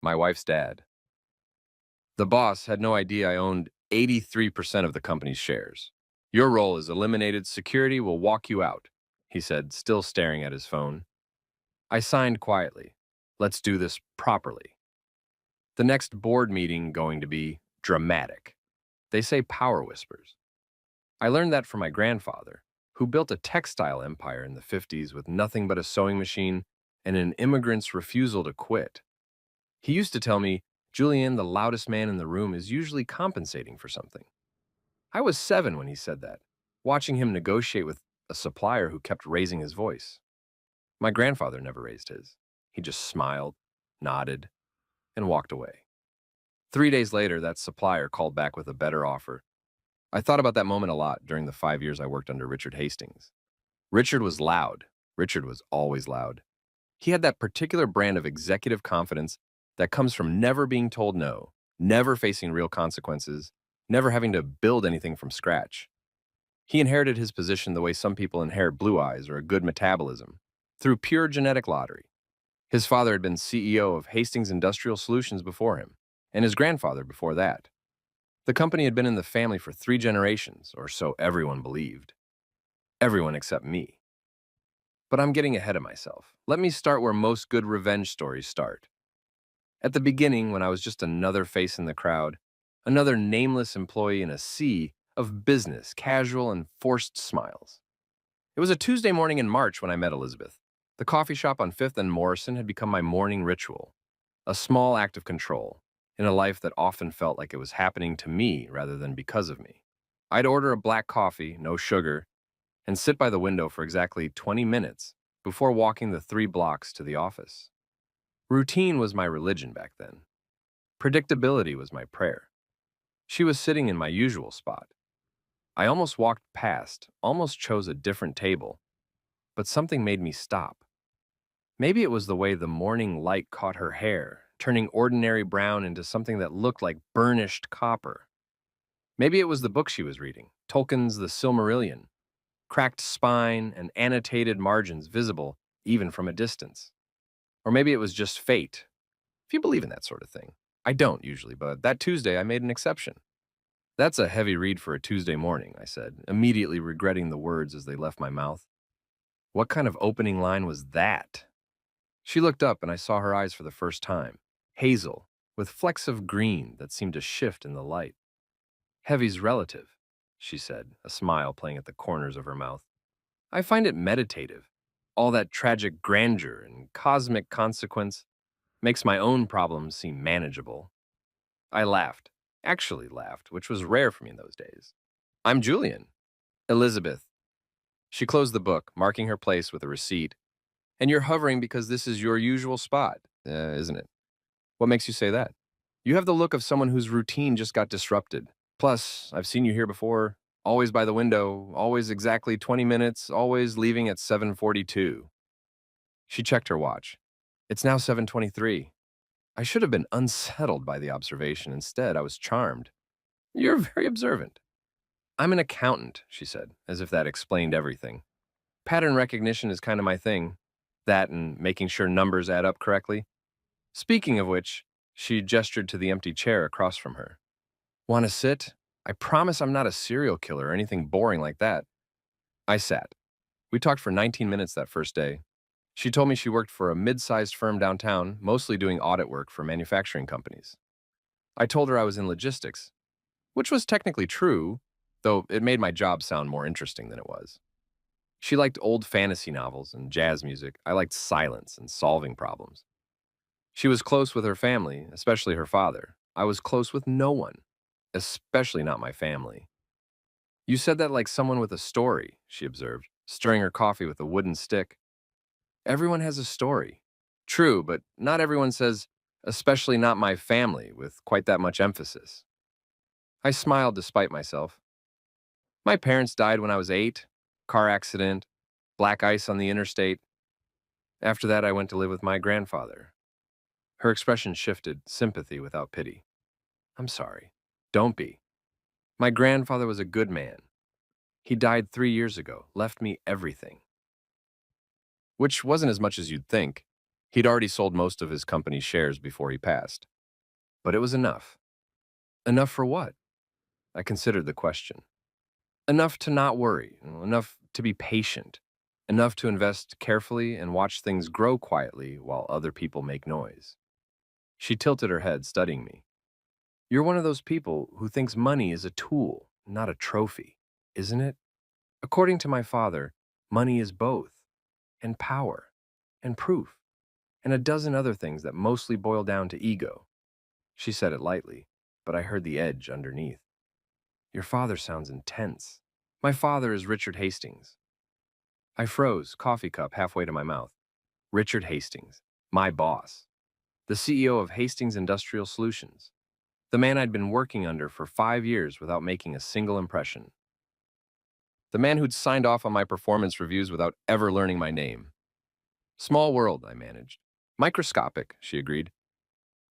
my wife's dad. The boss had no idea I owned 83% of the company's shares. Your role is eliminated. Security will walk you out, he said, still staring at his phone. I signed quietly. Let's do this properly. The next board meeting going to be dramatic. They say power whispers. I learned that from my grandfather, who built a textile empire in the 50s with nothing but a sewing machine and an immigrant's refusal to quit. He used to tell me, Julian, the loudest man in the room, is usually compensating for something. I was 7 when he said that, watching him negotiate with a supplier who kept raising his voice. My grandfather never raised his. He just smiled, nodded, and walked away. 3 days later, that supplier called back with a better offer. I thought about that moment a lot during the 5 years I worked under Richard Hastings. Richard was loud. Richard was always loud. He had that particular brand of executive confidence that comes from never being told no, never facing real consequences, never having to build anything from scratch. He inherited his position the way some people inherit blue eyes or a good metabolism, through pure genetic lottery. His father had been CEO of Hastings Industrial Solutions before him, and his grandfather before that. The company had been in the family for 3 generations, or so everyone believed. Everyone except me. But I'm getting ahead of myself. Let me start where most good revenge stories start. At the beginning, when I was just another face in the crowd, another nameless employee in a sea of business, casual and forced smiles. It was a Tuesday morning in March when I met Elizabeth. The coffee shop on 5th and Morrison had become my morning ritual, a small act of control in a life that often felt like it was happening to me rather than because of me. I'd order a black coffee, no sugar, and sit by the window for exactly 20 minutes before walking the 3 blocks to the office. Routine was my religion back then. Predictability was my prayer. She was sitting in my usual spot. I almost walked past, almost chose a different table, but something made me stop. Maybe it was the way the morning light caught her hair, turning ordinary brown into something that looked like burnished copper. Maybe it was the book she was reading, Tolkien's The Silmarillion, cracked spine and annotated margins visible even from a distance. Or maybe it was just fate, if you believe in that sort of thing. I don't usually, but that Tuesday I made an exception. That's a heavy read for a Tuesday morning, I said, immediately regretting the words as they left my mouth. What kind of opening line was that? She looked up and I saw her eyes for the first time, hazel, with flecks of green that seemed to shift in the light. Heavy's relative, she said, a smile playing at the corners of her mouth. I find it meditative. All that tragic grandeur and cosmic consequence makes my own problems seem manageable. I laughed, actually laughed, which was rare for me in those days. I'm Julian. Elizabeth. She closed the book, marking her place with a receipt. And you're hovering because this is your usual spot, isn't it? What makes you say that? You have the look of someone whose routine just got disrupted. Plus, I've seen you here before, always by the window, always exactly 20 minutes, always leaving at 7:42. She checked her watch. It's now 7:23. I should have been unsettled by the observation. Instead, I was charmed. You're very observant. I'm an accountant, she said, as if that explained everything. Pattern recognition is kind of my thing. That and making sure numbers add up correctly. Speaking of which, she gestured to the empty chair across from her. Want to sit? I promise I'm not a serial killer or anything boring like that. I sat. We talked for 19 minutes that first day. She told me she worked for a mid-sized firm downtown, mostly doing audit work for manufacturing companies. I told her I was in logistics, which was technically true, though it made my job sound more interesting than it was. She liked old fantasy novels and jazz music. I liked silence and solving problems. She was close with her family, especially her father. I was close with no one, especially not my family. You said that like someone with a story, she observed, stirring her coffee with a wooden stick. Everyone has a story. True, but not everyone says, especially not my family, with quite that much emphasis. I smiled despite myself. My parents died when I was 8, car accident, black ice on the interstate. After that, I went to live with my grandfather. Her expression shifted, sympathy without pity. I'm sorry. Don't be. My grandfather was a good man. He died 3 years ago, left me everything. Which wasn't as much as you'd think. He'd already sold most of his company's shares before he passed. But it was enough. Enough for what? I considered the question. Enough to not worry, enough to be patient, enough to invest carefully and watch things grow quietly while other people make noise. She tilted her head, studying me. You're one of those people who thinks money is a tool, not a trophy, isn't it? According to my father, money is both, and power, and proof, and a dozen other things that mostly boil down to ego. She said it lightly, but I heard the edge underneath. Your father sounds intense. My father is Richard Hastings. I froze, coffee cup halfway to my mouth. Richard Hastings, my boss, the CEO of Hastings Industrial Solutions, the man I'd been working under for 5 years without making a single impression. The man who'd signed off on my performance reviews without ever learning my name. Small world, I managed. Microscopic, she agreed.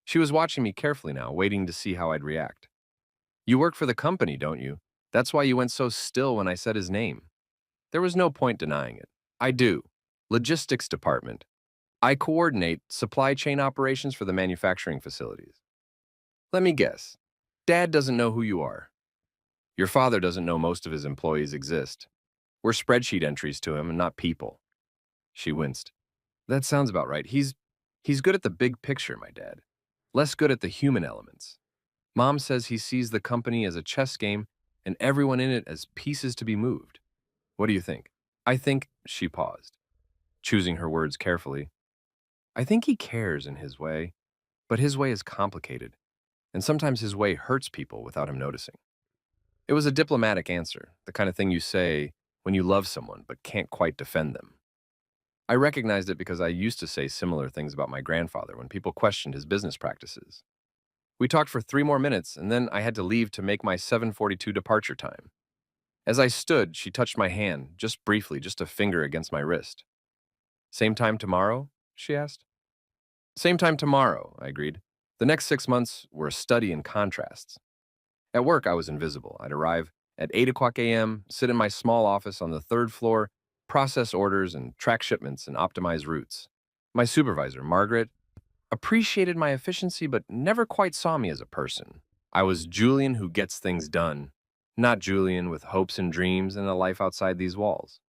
She was watching me carefully now, waiting to see how I'd react. You work for the company, don't you? That's why you went so still when I said his name. There was no point denying it. I do. Logistics department. I coordinate supply chain operations for the manufacturing facilities. Let me guess. Dad doesn't know who you are. Your father doesn't know most of his employees exist. We're spreadsheet entries to him and not people. She winced. That sounds about right. He's good at the big picture, my dad. Less good at the human elements. Mom says he sees the company as a chess game and everyone in it as pieces to be moved. What do you think? I think, she paused, choosing her words carefully. I think he cares in his way, but his way is complicated, and sometimes his way hurts people without him noticing. It was a diplomatic answer, the kind of thing you say when you love someone but can't quite defend them. I recognized it because I used to say similar things about my grandfather when people questioned his business practices. We talked for 3 more minutes, and then I had to leave to make my 7:42 departure time. As I stood, she touched my hand, just briefly, just a finger against my wrist. Same time tomorrow? She asked. Same time tomorrow, I agreed. The next 6 months were a study in contrasts. At work, I was invisible. I'd arrive at 8 o'clock a.m., sit in my small office on the third floor, process orders and track shipments and optimize routes. My supervisor, Margaret, appreciated my efficiency but never quite saw me as a person. I was Julian who gets things done, not Julian with hopes and dreams and a life outside these walls.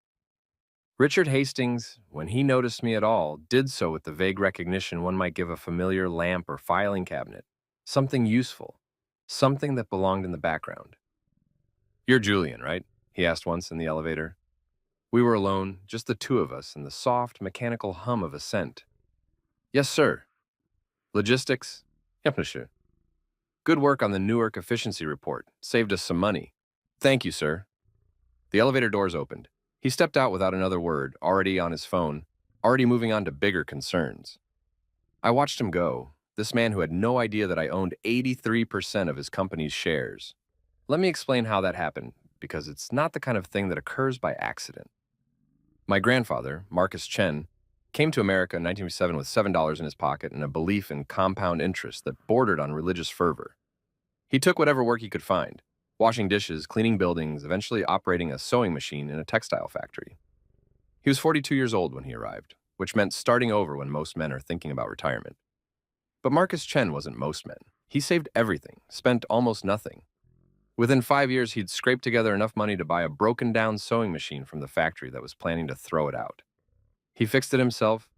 Richard Hastings, when he noticed me at all, did so with the vague recognition one might give a familiar lamp or filing cabinet, something useful, something that belonged in the background. You're Julian, right? He asked once in the elevator. We were alone, just the two of us, and the soft, mechanical hum of assent. Yes, sir. Logistics? Yep, monsieur. Good work on the Newark efficiency report. Saved us some money. Thank you, sir. The elevator doors opened. He stepped out without another word, already on his phone, already moving on to bigger concerns. I watched him go, this man who had no idea that I owned 83% of his company's shares. Let me explain how that happened, because it's not the kind of thing that occurs by accident. My grandfather, Marcus Chen, came to America in 1907 with $7 in his pocket and a belief in compound interest that bordered on religious fervor. He took whatever work he could find, washing dishes, cleaning buildings, eventually operating a sewing machine in a textile factory. He was 42 years old when he arrived, which meant starting over when most men are thinking about retirement. But Marcus Chen wasn't most men. He saved everything, spent almost nothing. Within 5 years, he'd scraped together enough money to buy a broken-down sewing machine from the factory that was planning to throw it out. He fixed it himself,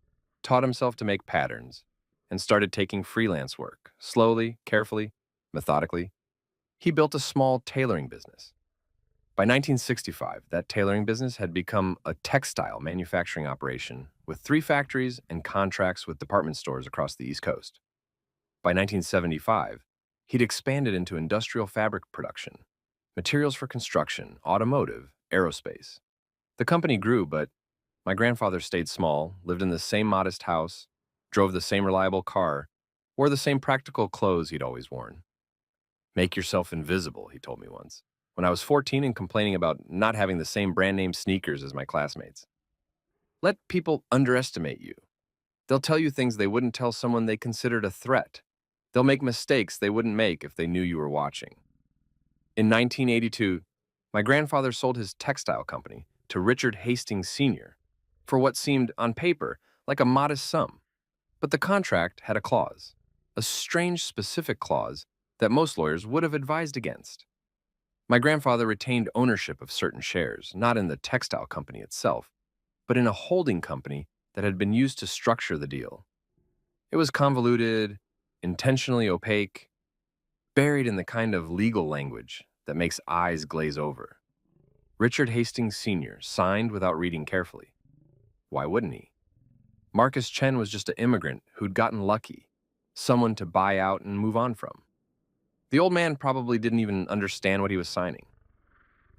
taught himself to make patterns, and started taking freelance work, slowly, carefully, methodically. He built a small tailoring business. By 1965, that tailoring business had become a textile manufacturing operation with 3 factories and contracts with department stores across the East Coast. By 1975, he'd expanded into industrial fabric production, materials for construction, automotive, aerospace. The company grew, but my grandfather stayed small, lived in the same modest house, drove the same reliable car, wore the same practical clothes he'd always worn. Make yourself invisible, he told me once, when I was 14 and complaining about not having the same brand name sneakers as my classmates. Let people underestimate you. They'll tell you things they wouldn't tell someone they considered a threat. They'll make mistakes they wouldn't make if they knew you were watching. In 1982, my grandfather sold his textile company to Richard Hastings Sr. for what seemed, on paper, like a modest sum. But the contract had a clause, a strange specific clause that most lawyers would have advised against. My grandfather retained ownership of certain shares, not in the textile company itself, but in a holding company that had been used to structure the deal. It was convoluted, intentionally opaque, buried in the kind of legal language that makes eyes glaze over. Richard Hastings Sr. signed without reading carefully. Why wouldn't he? Marcus Chen was just an immigrant who'd gotten lucky, someone to buy out and move on from. The old man probably didn't even understand what he was signing.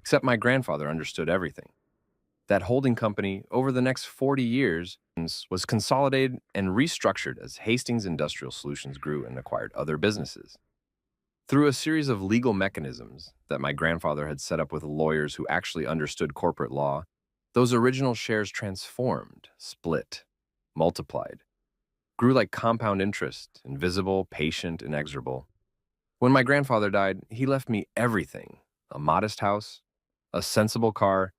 Except my grandfather understood everything. That holding company, over the next 40 years, was consolidated and restructured as Hastings Industrial Solutions grew and acquired other businesses. Through a series of legal mechanisms that my grandfather had set up with lawyers who actually understood corporate law, those original shares transformed, split, multiplied, grew like compound interest, invisible, patient, inexorable. When my grandfather died, he left me everything: a modest house, a sensible car,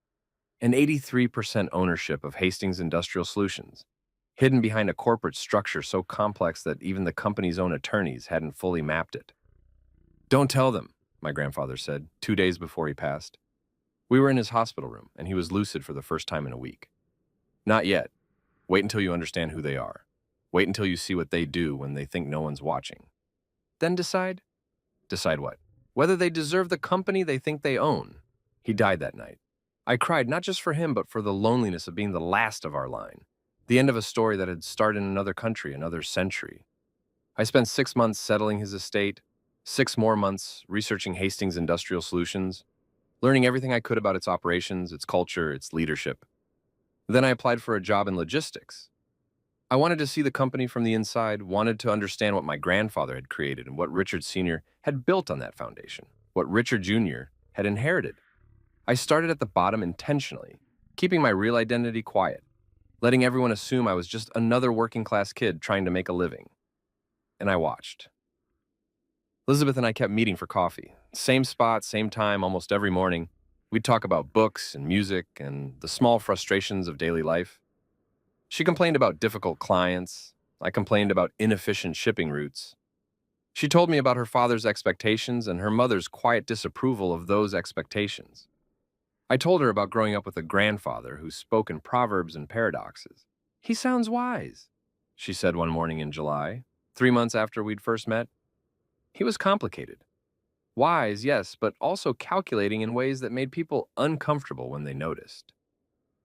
and 83% ownership of Hastings Industrial Solutions, hidden behind a corporate structure so complex that even the company's own attorneys hadn't fully mapped it. "Don't tell them," my grandfather said, 2 days before he passed. We were in his hospital room, and he was lucid for the first time in a week. "Not yet. Wait until you understand who they are. Wait until you see what they do when they think no one's watching. Then decide." Decide what? Whether they deserve the company they think they own. He died that night. I cried not just for him, but for the loneliness of being the last of our line, the end of a story that had started in another country, another century. I spent 6 months settling his estate, 6 more months researching Hastings Industrial Solutions, learning everything I could about its operations, its culture, its leadership. Then I applied for a job in logistics. I wanted to see the company from the inside, wanted to understand what my grandfather had created and what Richard Sr. had built on that foundation, what Richard Jr. had inherited. I started at the bottom intentionally, keeping my real identity quiet, letting everyone assume I was just another working-class kid trying to make a living. And I watched. Elizabeth and I kept meeting for coffee. Same spot, same time, almost every morning. We'd talk about books and music and the small frustrations of daily life. She complained about difficult clients. I complained about inefficient shipping routes. She told me about her father's expectations and her mother's quiet disapproval of those expectations. I told her about growing up with a grandfather who spoke in proverbs and paradoxes. "He sounds wise," she said one morning in July, 3 months after we'd first met. He was complicated. Wise, yes, but also calculating in ways that made people uncomfortable when they noticed.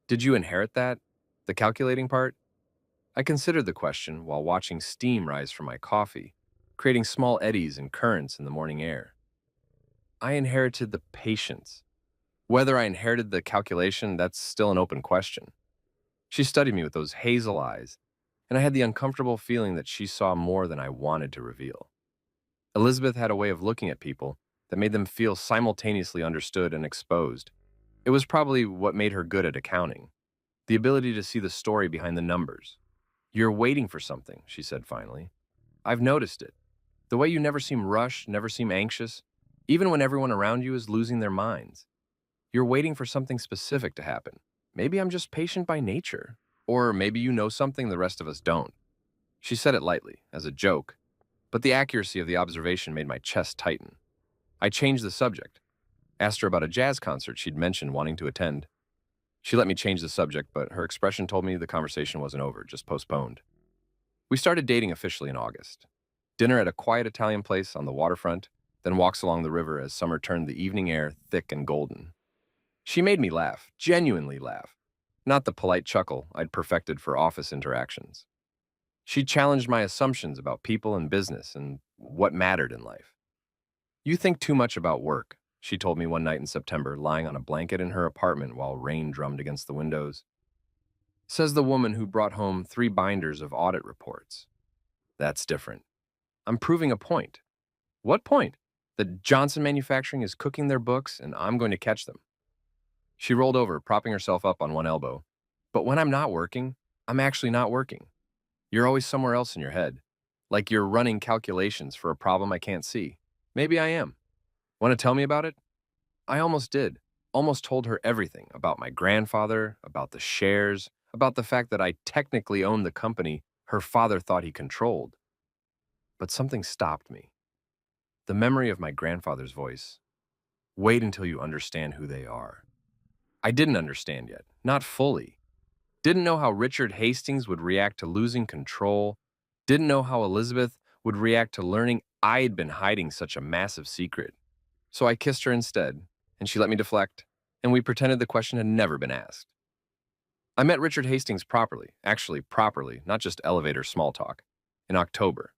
Did you inherit that? The calculating part? I considered the question while watching steam rise from my coffee, creating small eddies and currents in the morning air. I inherited the patience. Whether I inherited the calculation, that's still an open question. She studied me with those hazel eyes, and I had the uncomfortable feeling that she saw more than I wanted to reveal. Elizabeth had a way of looking at people that made them feel simultaneously understood and exposed. It was probably what made her good at accounting, the ability to see the story behind the numbers. "You're waiting for something," she said finally. "I've noticed it. The way you never seem rushed, never seem anxious, even when everyone around you is losing their minds. You're waiting for something specific to happen. Maybe I'm just patient by nature. Or maybe you know something the rest of us don't." She said it lightly, as a joke, but the accuracy of the observation made my chest tighten. I changed the subject, asked her about a jazz concert she'd mentioned wanting to attend. She let me change the subject, but her expression told me the conversation wasn't over, just postponed. We started dating officially in August. Dinner at a quiet Italian place on the waterfront, then walks along the river as summer turned the evening air thick and golden. She made me laugh, genuinely laugh, not the polite chuckle I'd perfected for office interactions. She challenged my assumptions about people and business and what mattered in life. "You think too much about work," she told me one night in September, lying on a blanket in her apartment while rain drummed against the windows. Says the woman who brought home 3 binders of audit reports. "That's different. I'm proving a point." "What point?" "That Johnson Manufacturing is cooking their books and I'm going to catch them." She rolled over, propping herself up on one elbow. "But when I'm not working, I'm actually not working. You're always somewhere else in your head. Like you're running calculations for a problem I can't see. Maybe I am. Want to tell me about it?" I almost did. Almost told her everything about my grandfather, about the shares, about the fact that I technically owned the company her father thought he controlled. But something stopped me. The memory of my grandfather's voice. Wait until you understand who they are. I didn't understand yet, not fully. Didn't know how Richard Hastings would react to losing control. Didn't know how Elizabeth would react to learning I had been hiding such a massive secret. So I kissed her instead, and she let me deflect, and we pretended the question had never been asked. I met Richard Hastings properly, actually properly, not just elevator small talk, in October.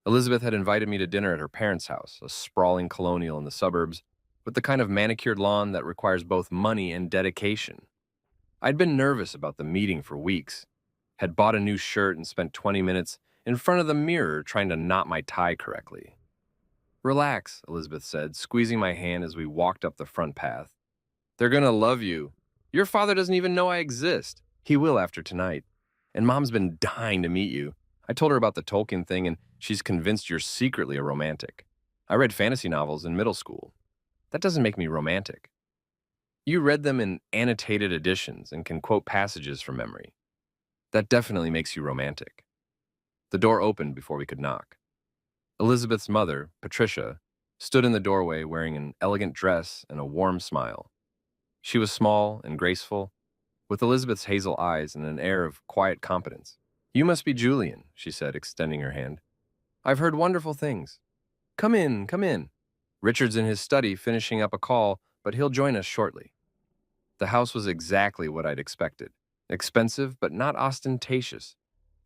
Elizabeth had invited me to dinner at her parents' house, a sprawling colonial in the suburbs, with the kind of manicured lawn that requires both money and dedication. I'd been nervous about the meeting for weeks, had bought a new shirt and spent 20 minutes in front of the mirror trying to knot my tie correctly. Relax, Elizabeth said, squeezing my hand as we walked up the front path. They're gonna love you. Your father doesn't even know I exist. He will after tonight. And Mom's been dying to meet you. I told her about the Tolkien thing, and she's convinced you're secretly a romantic. I read fantasy novels in middle school. That doesn't make me romantic. You read them in annotated editions and can quote passages from memory. That definitely makes you romantic. The door opened before we could knock. Elizabeth's mother, Patricia, stood in the doorway wearing an elegant dress and a warm smile. She was small and graceful, with Elizabeth's hazel eyes and an air of quiet competence. You must be Julian, she said, extending her hand. I've heard wonderful things. Come in, come in. Richard's in his study finishing up a call, but he'll join us shortly. The house was exactly what I'd expected. Expensive, but not ostentatious.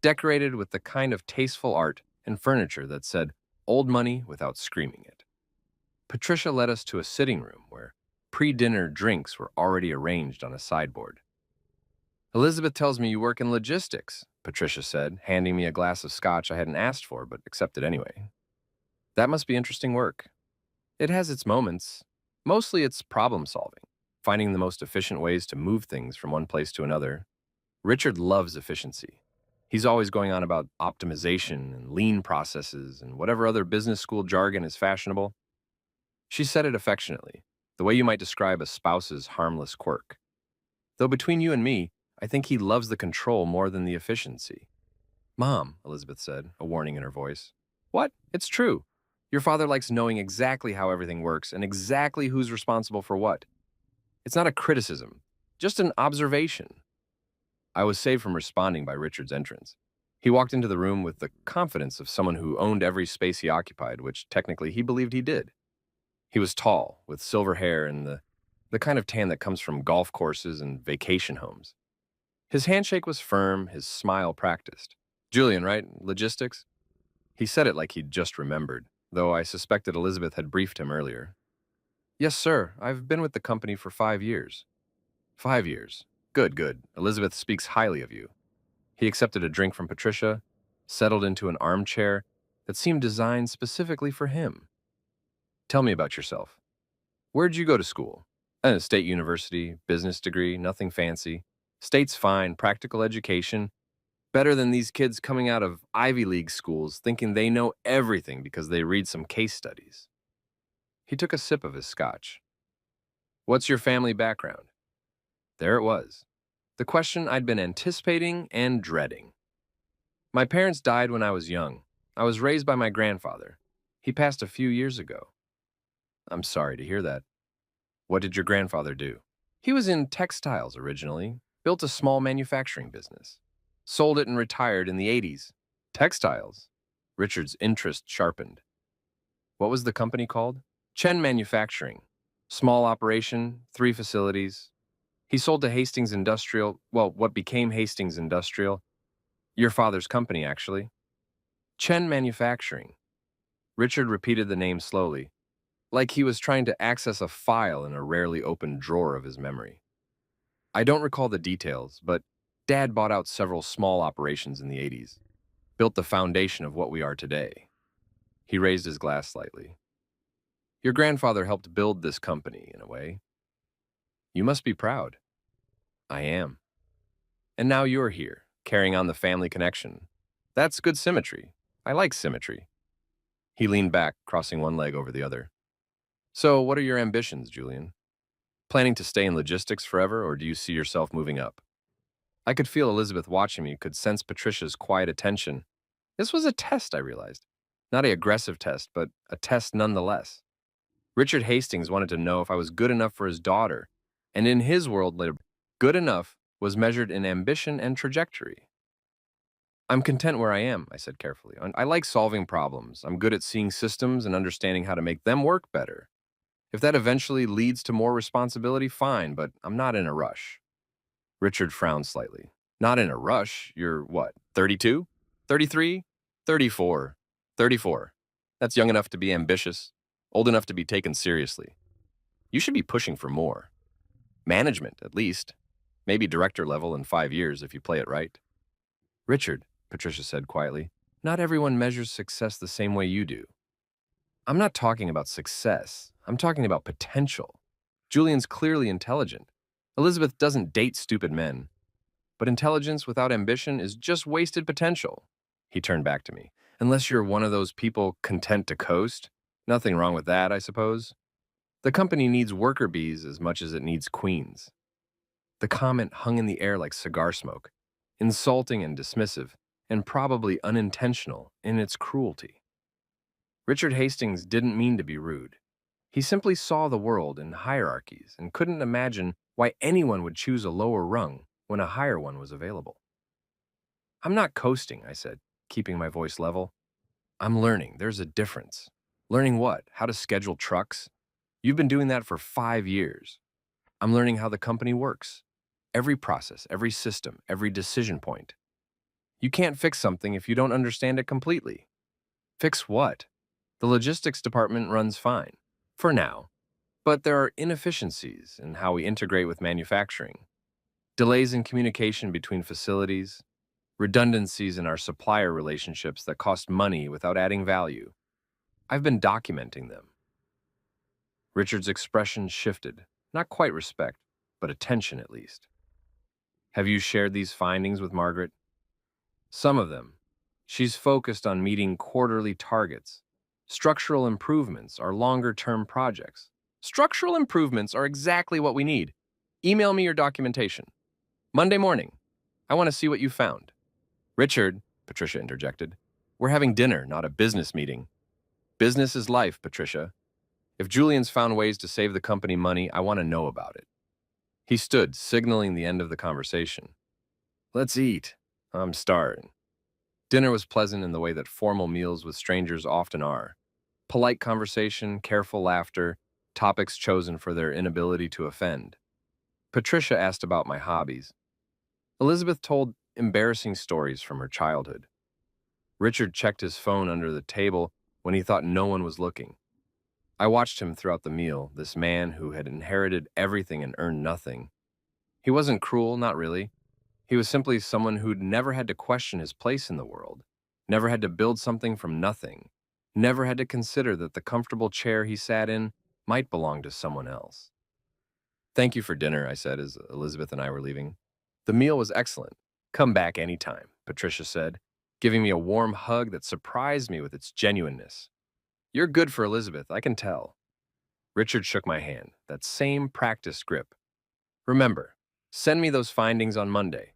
Decorated with the kind of tasteful art and furniture that said old money without screaming it. Patricia led us to a sitting room where pre-dinner drinks were already arranged on a sideboard. Elizabeth tells me you work in logistics, Patricia said, handing me a glass of scotch I hadn't asked for but accepted anyway. That must be interesting work. It has its moments. Mostly it's problem solving, finding the most efficient ways to move things from one place to another. Richard loves efficiency. He's always going on about optimization and lean processes and whatever other business school jargon is fashionable. She said it affectionately, the way you might describe a spouse's harmless quirk. Though between you and me, I think he loves the control more than the efficiency. Mom, Elizabeth said, a warning in her voice. What? It's true. Your father likes knowing exactly how everything works and exactly who's responsible for what. It's not a criticism, just an observation. I was saved from responding by Richard's entrance. He walked into the room with the confidence of someone who owned every space he occupied, which technically he believed he did. He was tall, with silver hair and the kind of tan that comes from golf courses and vacation homes. His handshake was firm, his smile practiced. Julian, right? Logistics? He said it like he'd just remembered, though I suspected Elizabeth had briefed him earlier. Yes, sir. I've been with the company for 5 years. 5 years. Good, good. Elizabeth speaks highly of you. He accepted a drink from Patricia, settled into an armchair that seemed designed specifically for him. Tell me about yourself. Where'd you go to school? State university, business degree, nothing fancy. State's fine, practical education. Better than these kids coming out of Ivy League schools thinking they know everything because they read some case studies. He took a sip of his scotch. What's your family background? There it was. The question I'd been anticipating and dreading. My parents died when I was young. I was raised by my grandfather. He passed a few years ago. I'm sorry to hear that. What did your grandfather do? He was in textiles originally, built a small manufacturing business. Sold it and retired in the 80s. Textiles? Richard's interest sharpened. What was the company called? Chen Manufacturing. Small operation, 3 facilities. He sold to Hastings Industrial, well, what became Hastings Industrial. Your father's company, actually. Chen Manufacturing. Richard repeated the name slowly, like he was trying to access a file in a rarely opened drawer of his memory. I don't recall the details, but Dad bought out several small operations in the 80s, built the foundation of what we are today. He raised his glass slightly. Your grandfather helped build this company, in a way. You must be proud. I am. And now you're here, carrying on the family connection. That's good symmetry. I like symmetry. He leaned back, crossing one leg over the other. So, what are your ambitions, Julian? Planning to stay in logistics forever, or do you see yourself moving up? I could feel Elizabeth watching me, could sense Patricia's quiet attention. This was a test, I realized. Not a aggressive test, but a test nonetheless. Richard Hastings wanted to know if I was good enough for his daughter, and in his world, good enough was measured in ambition and trajectory. I'm content where I am, I said carefully. I like solving problems. I'm good at seeing systems and understanding how to make them work better. If that eventually leads to more responsibility, fine, but I'm not in a rush. Richard frowned slightly. Not in a rush? You're what, 32? 33? 34. 34. That's young enough to be ambitious, old enough to be taken seriously. You should be pushing for more. Management, at least. Maybe director level in 5 years if you play it right. Richard, Patricia said quietly, not everyone measures success the same way you do. I'm not talking about success. I'm talking about potential. Julian's clearly intelligent. Elizabeth doesn't date stupid men. But intelligence without ambition is just wasted potential. He turned back to me. Unless you're one of those people content to coast. Nothing wrong with that, I suppose. The company needs worker bees as much as it needs queens. The comment hung in the air like cigar smoke, insulting and dismissive, and probably unintentional in its cruelty. Richard Hastings didn't mean to be rude. He simply saw the world in hierarchies and couldn't imagine why anyone would choose a lower rung when a higher one was available. I'm not coasting, I said, keeping my voice level. I'm learning. There's a difference. Learning what? How to schedule trucks? You've been doing that for 5 years. I'm learning how the company works. Every process, every system, every decision point. You can't fix something if you don't understand it completely. Fix what? The logistics department runs fine, for now. But there are inefficiencies in how we integrate with manufacturing, delays in communication between facilities, redundancies in our supplier relationships that cost money without adding value. I've been documenting them. Richard's expression shifted, not quite respect, but attention at least. Have you shared these findings with Margaret? Some of them. She's focused on meeting quarterly targets. Structural improvements are longer-term projects. Structural improvements are exactly what we need. Email me your documentation. Monday morning. I want to see what you found. Richard, Patricia interjected, we're having dinner, not a business meeting. Business is life, Patricia. If Julian's found ways to save the company money, I want to know about it. He stood, signaling the end of the conversation. Let's eat. I'm starving. Dinner was pleasant in the way that formal meals with strangers often are. Polite conversation, careful laughter, topics chosen for their inability to offend. Patricia asked about my hobbies. Elizabeth told embarrassing stories from her childhood. Richard checked his phone under the table when he thought no one was looking. I watched him throughout the meal, this man who had inherited everything and earned nothing. He wasn't cruel, not really. He was simply someone who'd never had to question his place in the world, never had to build something from nothing, never had to consider that the comfortable chair he sat in might belong to someone else. Thank you for dinner, I said as Elizabeth and I were leaving. The meal was excellent. Come back anytime, Patricia said, giving me a warm hug that surprised me with its genuineness. You're good for Elizabeth, I can tell. Richard shook my hand, that same practiced grip. Remember, send me those findings on Monday.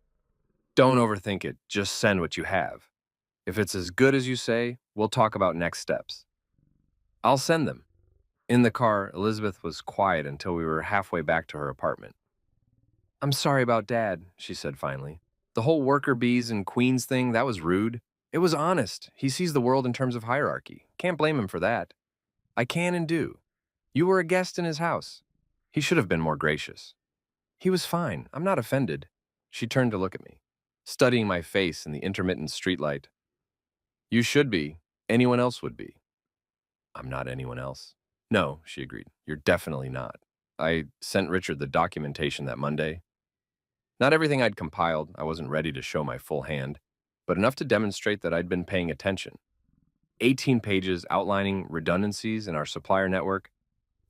Don't overthink it, just send what you have. If it's as good as you say, we'll talk about next steps. I'll send them. In the car, Elizabeth was quiet until we were halfway back to her apartment. I'm sorry about Dad, she said finally. The whole worker bees and queens thing, that was rude. It was honest. He sees the world in terms of hierarchy. Can't blame him for that. I can and do. You were a guest in his house. He should have been more gracious. He was fine. I'm not offended. She turned to look at me, studying my face in the intermittent streetlight. You should be. Anyone else would be. I'm not anyone else. No, she agreed. You're definitely not. I sent Richard the documentation that Monday. Not everything I'd compiled. I wasn't ready to show my full hand, but enough to demonstrate that I'd been paying attention. 18 pages outlining redundancies in our supplier network,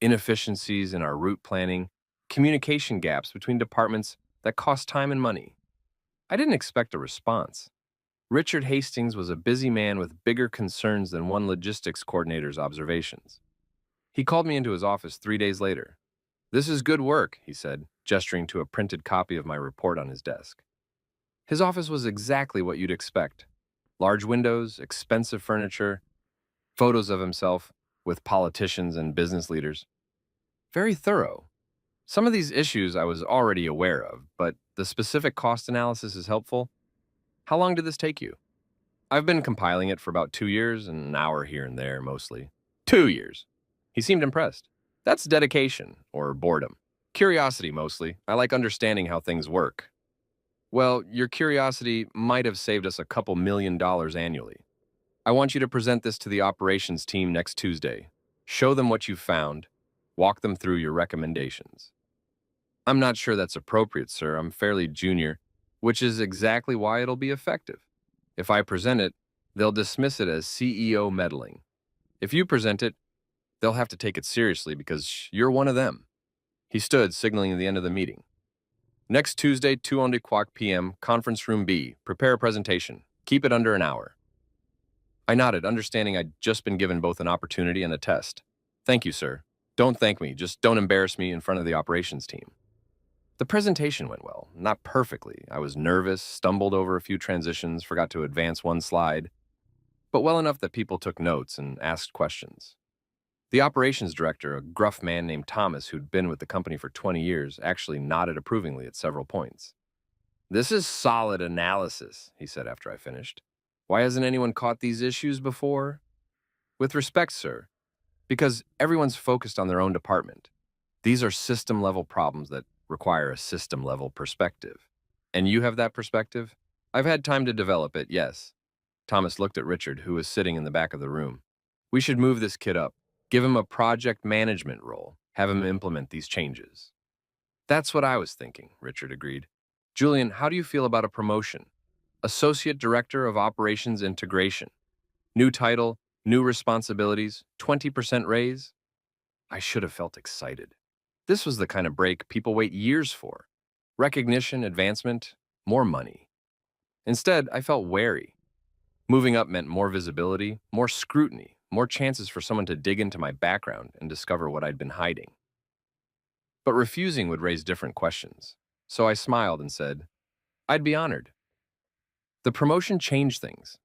inefficiencies in our route planning, communication gaps between departments that cost time and money. I didn't expect a response. Richard Hastings was a busy man with bigger concerns than one logistics coordinator's observations. He called me into his office 3 days later. This is good work, he said, gesturing to a printed copy of my report on his desk. His office was exactly what you'd expect. Large windows, expensive furniture, photos of himself with politicians and business leaders. Very thorough. Some of these issues I was already aware of, but the specific cost analysis is helpful. How long did this take you? I've been compiling it for about 2 years, an hour here and there mostly. 2 years. He seemed impressed. That's dedication, or boredom. Curiosity mostly. I like understanding how things work. Well, your curiosity might have saved us a couple $1 million annually. I want you to present this to the operations team next Tuesday. Show them what you've found. Walk them through your recommendations. I'm not sure that's appropriate, sir. I'm fairly junior, which is exactly why it'll be effective. If I present it, they'll dismiss it as CEO meddling. If you present it, they'll have to take it seriously because you're one of them. He stood, signaling the end of the meeting. Next Tuesday, 2:00 p.m., conference room B. Prepare a presentation. Keep it under an hour. I nodded, understanding I'd just been given both an opportunity and a test. Thank you, sir. Don't thank me, just don't embarrass me in front of the operations team. The presentation went well, not perfectly. I was nervous, stumbled over a few transitions, forgot to advance one slide, but well enough that people took notes and asked questions. The operations director, a gruff man named Thomas who'd been with the company for 20 years, actually nodded approvingly at several points. This is solid analysis, he said after I finished. Why hasn't anyone caught these issues before? With respect, sir, because everyone's focused on their own department. These are system-level problems that require a system-level perspective. And you have that perspective? I've had time to develop it, yes. Thomas looked at Richard, who was sitting in the back of the room. We should move this kid up. Give him a project management role. Have him implement these changes. That's what I was thinking, Richard agreed. Julian, how do you feel about a promotion? Associate Director of Operations Integration. New title, new responsibilities, 20% raise? I should have felt excited. This was the kind of break people wait years for. Recognition, advancement, more money. Instead, I felt wary. Moving up meant more visibility, more scrutiny, more chances for someone to dig into my background and discover what I'd been hiding. But refusing would raise different questions. So I smiled and said, I'd be honored. The promotion changed things.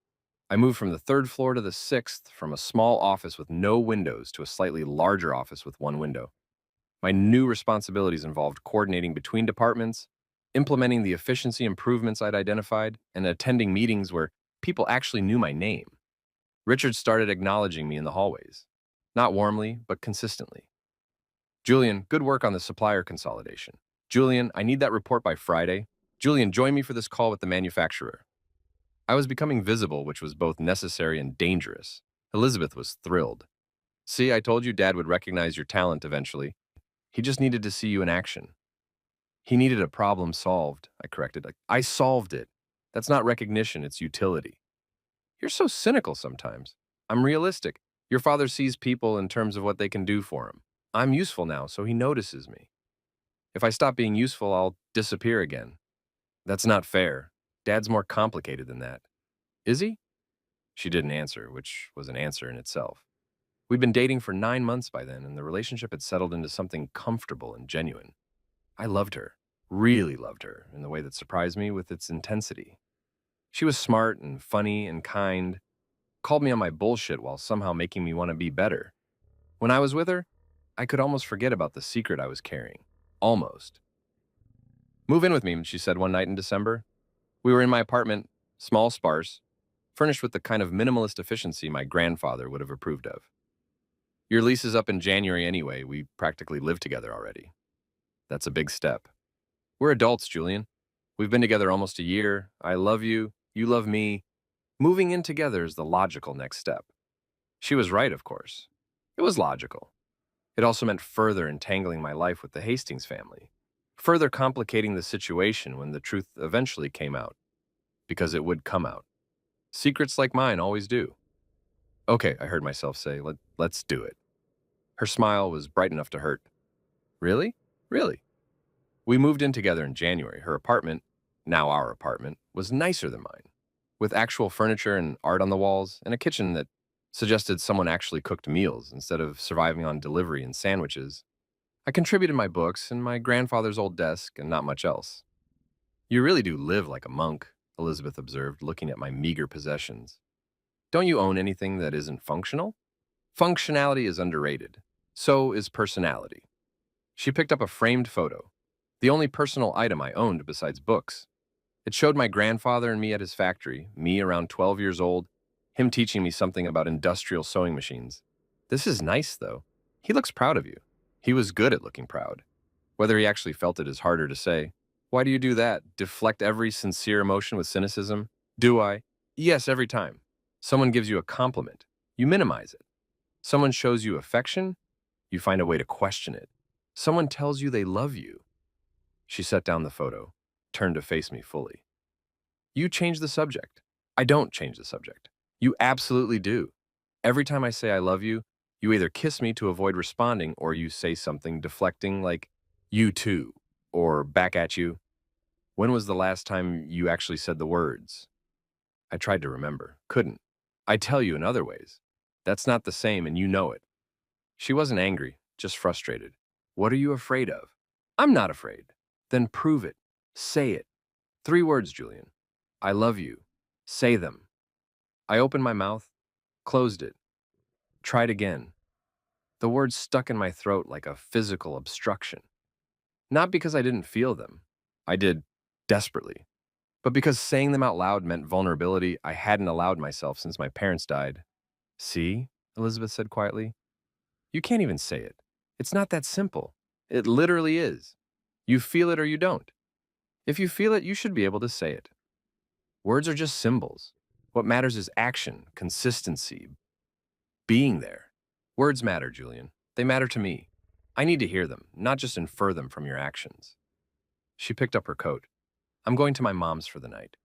I moved from the 3rd floor to the 6th, from a small office with no windows to a slightly larger office with one window. My new responsibilities involved coordinating between departments, implementing the efficiency improvements I'd identified, and attending meetings where people actually knew my name. Richard started acknowledging me in the hallways. Not warmly, but consistently. Julian, good work on the supplier consolidation. Julian, I need that report by Friday. Julian, join me for this call with the manufacturer. I was becoming visible, which was both necessary and dangerous. Elizabeth was thrilled. See, I told you Dad would recognize your talent eventually. He just needed to see you in action. He needed a problem solved, I corrected. I solved it. That's not recognition, it's utility. You're so cynical sometimes. I'm realistic. Your father sees people in terms of what they can do for him. I'm useful now, so he notices me. If I stop being useful, I'll disappear again. That's not fair. Dad's more complicated than that. Is he? She didn't answer, which was an answer in itself. We'd been dating for 9 months by then, and the relationship had settled into something comfortable and genuine. I loved her, really loved her, in the way that surprised me with its intensity. She was smart and funny and kind, called me on my bullshit while somehow making me want to be better. When I was with her, I could almost forget about the secret I was carrying. Almost. Move in with me, she said one night in December. We were in my apartment, small, sparse, furnished with the kind of minimalist efficiency my grandfather would have approved of. Your lease is up in January anyway. We practically live together already. That's a big step. We're adults, Julian. We've been together almost a year. I love you. You love me. Moving in together is the logical next step. She was right, of course. It was logical. It also meant further entangling my life with the Hastings family, further complicating the situation when the truth eventually came out, because it would come out. Secrets like mine always do. Okay, I heard myself say, let's do it. Her smile was bright enough to hurt. Really? Really? We moved in together in January. Her apartment, now our apartment, was nicer than mine, with actual furniture and art on the walls, and a kitchen that suggested someone actually cooked meals instead of surviving on delivery and sandwiches. I contributed my books and my grandfather's old desk and not much else. You really do live like a monk, Elizabeth observed, looking at my meager possessions. Don't you own anything that isn't functional? Functionality is underrated. So is personality. She picked up a framed photo, the only personal item I owned besides books. It showed my grandfather and me at his factory, me around 12 years old, him teaching me something about industrial sewing machines. This is nice, though. He looks proud of you. He was good at looking proud. Whether he actually felt it is harder to say. Why do you do that? Deflect every sincere emotion with cynicism? Do I? Yes, every time. Someone gives you a compliment. You minimize it. Someone shows you affection. You find a way to question it. Someone tells you they love you. She set down the photo, turned to face me fully. You change the subject. I don't change the subject. You absolutely do. Every time I say I love you, you either kiss me to avoid responding or you say something deflecting like, you too, or back at you. When was the last time you actually said the words? I tried to remember. Couldn't. I tell you in other ways. That's not the same and you know it. She wasn't angry, just frustrated. What are you afraid of? I'm not afraid. Then prove it. Say it. 3 words, Julian. I love you. Say them. I opened my mouth, closed it, tried again. The words stuck in my throat like a physical obstruction. Not because I didn't feel them. I did, desperately. But because saying them out loud meant vulnerability I hadn't allowed myself since my parents died. See, Elizabeth said quietly. You can't even say it. It's not that simple. It literally is. You feel it or you don't. If you feel it, you should be able to say it. Words are just symbols. What matters is action, consistency, being there. Words matter, Julian. They matter to me. I need to hear them, not just infer them from your actions. She picked up her coat. I'm going to my mom's for the night.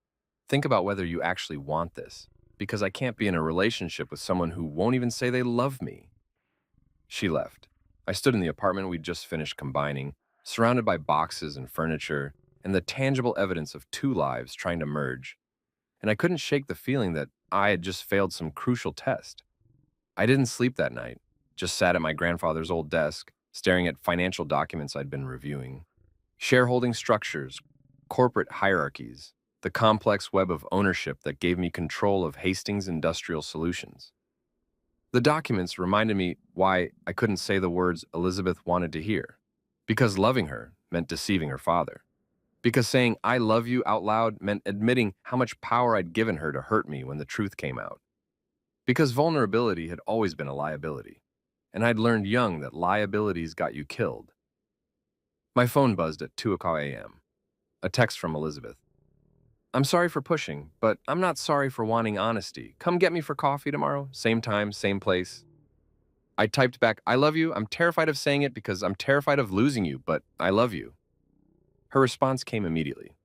Think about whether you actually want this, because I can't be in a relationship with someone who won't even say they love me. She left. I stood in the apartment we'd just finished combining, surrounded by boxes and furniture, and the tangible evidence of 2 lives trying to merge. And I couldn't shake the feeling that I had just failed some crucial test. I didn't sleep that night, just sat at my grandfather's old desk, staring at financial documents I'd been reviewing. Shareholding structures, corporate hierarchies, the complex web of ownership that gave me control of Hastings Industrial Solutions. The documents reminded me why I couldn't say the words Elizabeth wanted to hear. Because loving her meant deceiving her father. Because saying I love you out loud meant admitting how much power I'd given her to hurt me when the truth came out. Because vulnerability had always been a liability. And I'd learned young that liabilities got you killed. My phone buzzed at 2 o'clock a.m. A text from Elizabeth. I'm sorry for pushing, but I'm not sorry for wanting honesty. Come get me for coffee tomorrow, same time, same place. I typed back, I love you. I'm terrified of saying it because I'm terrified of losing you, but I love you. Her response came immediately.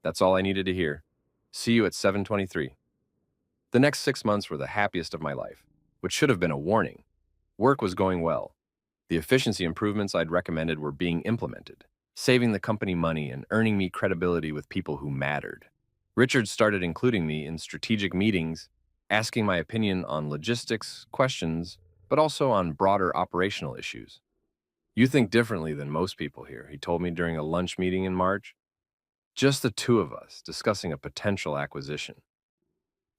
That's all I needed to hear. See you at 7:23. The next 6 months were the happiest of my life, which should have been a warning. Work was going well. The efficiency improvements I'd recommended were being implemented, saving the company money and earning me credibility with people who mattered. Richard started including me in strategic meetings, asking my opinion on logistics questions, but also on broader operational issues. You think differently than most people here, he told me during a lunch meeting in March. Just the 2 of us discussing a potential acquisition.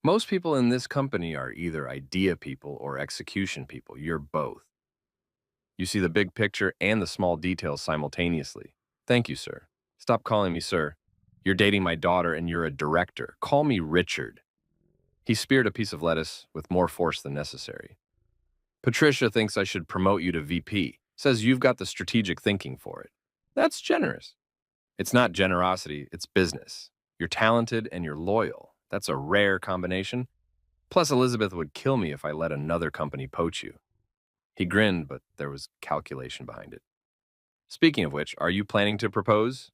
Most people in this company are either idea people or execution people. You're both. You see the big picture and the small details simultaneously. Thank you, sir. Stop calling me sir. You're dating my daughter and you're a director. Call me Richard. He speared a piece of lettuce with more force than necessary. Patricia thinks I should promote you to VP. Says you've got the strategic thinking for it. That's generous. It's not generosity, it's business. You're talented and you're loyal. That's a rare combination. Plus, Elizabeth would kill me if I let another company poach you. He grinned, but there was calculation behind it. Speaking of which, are you planning to propose?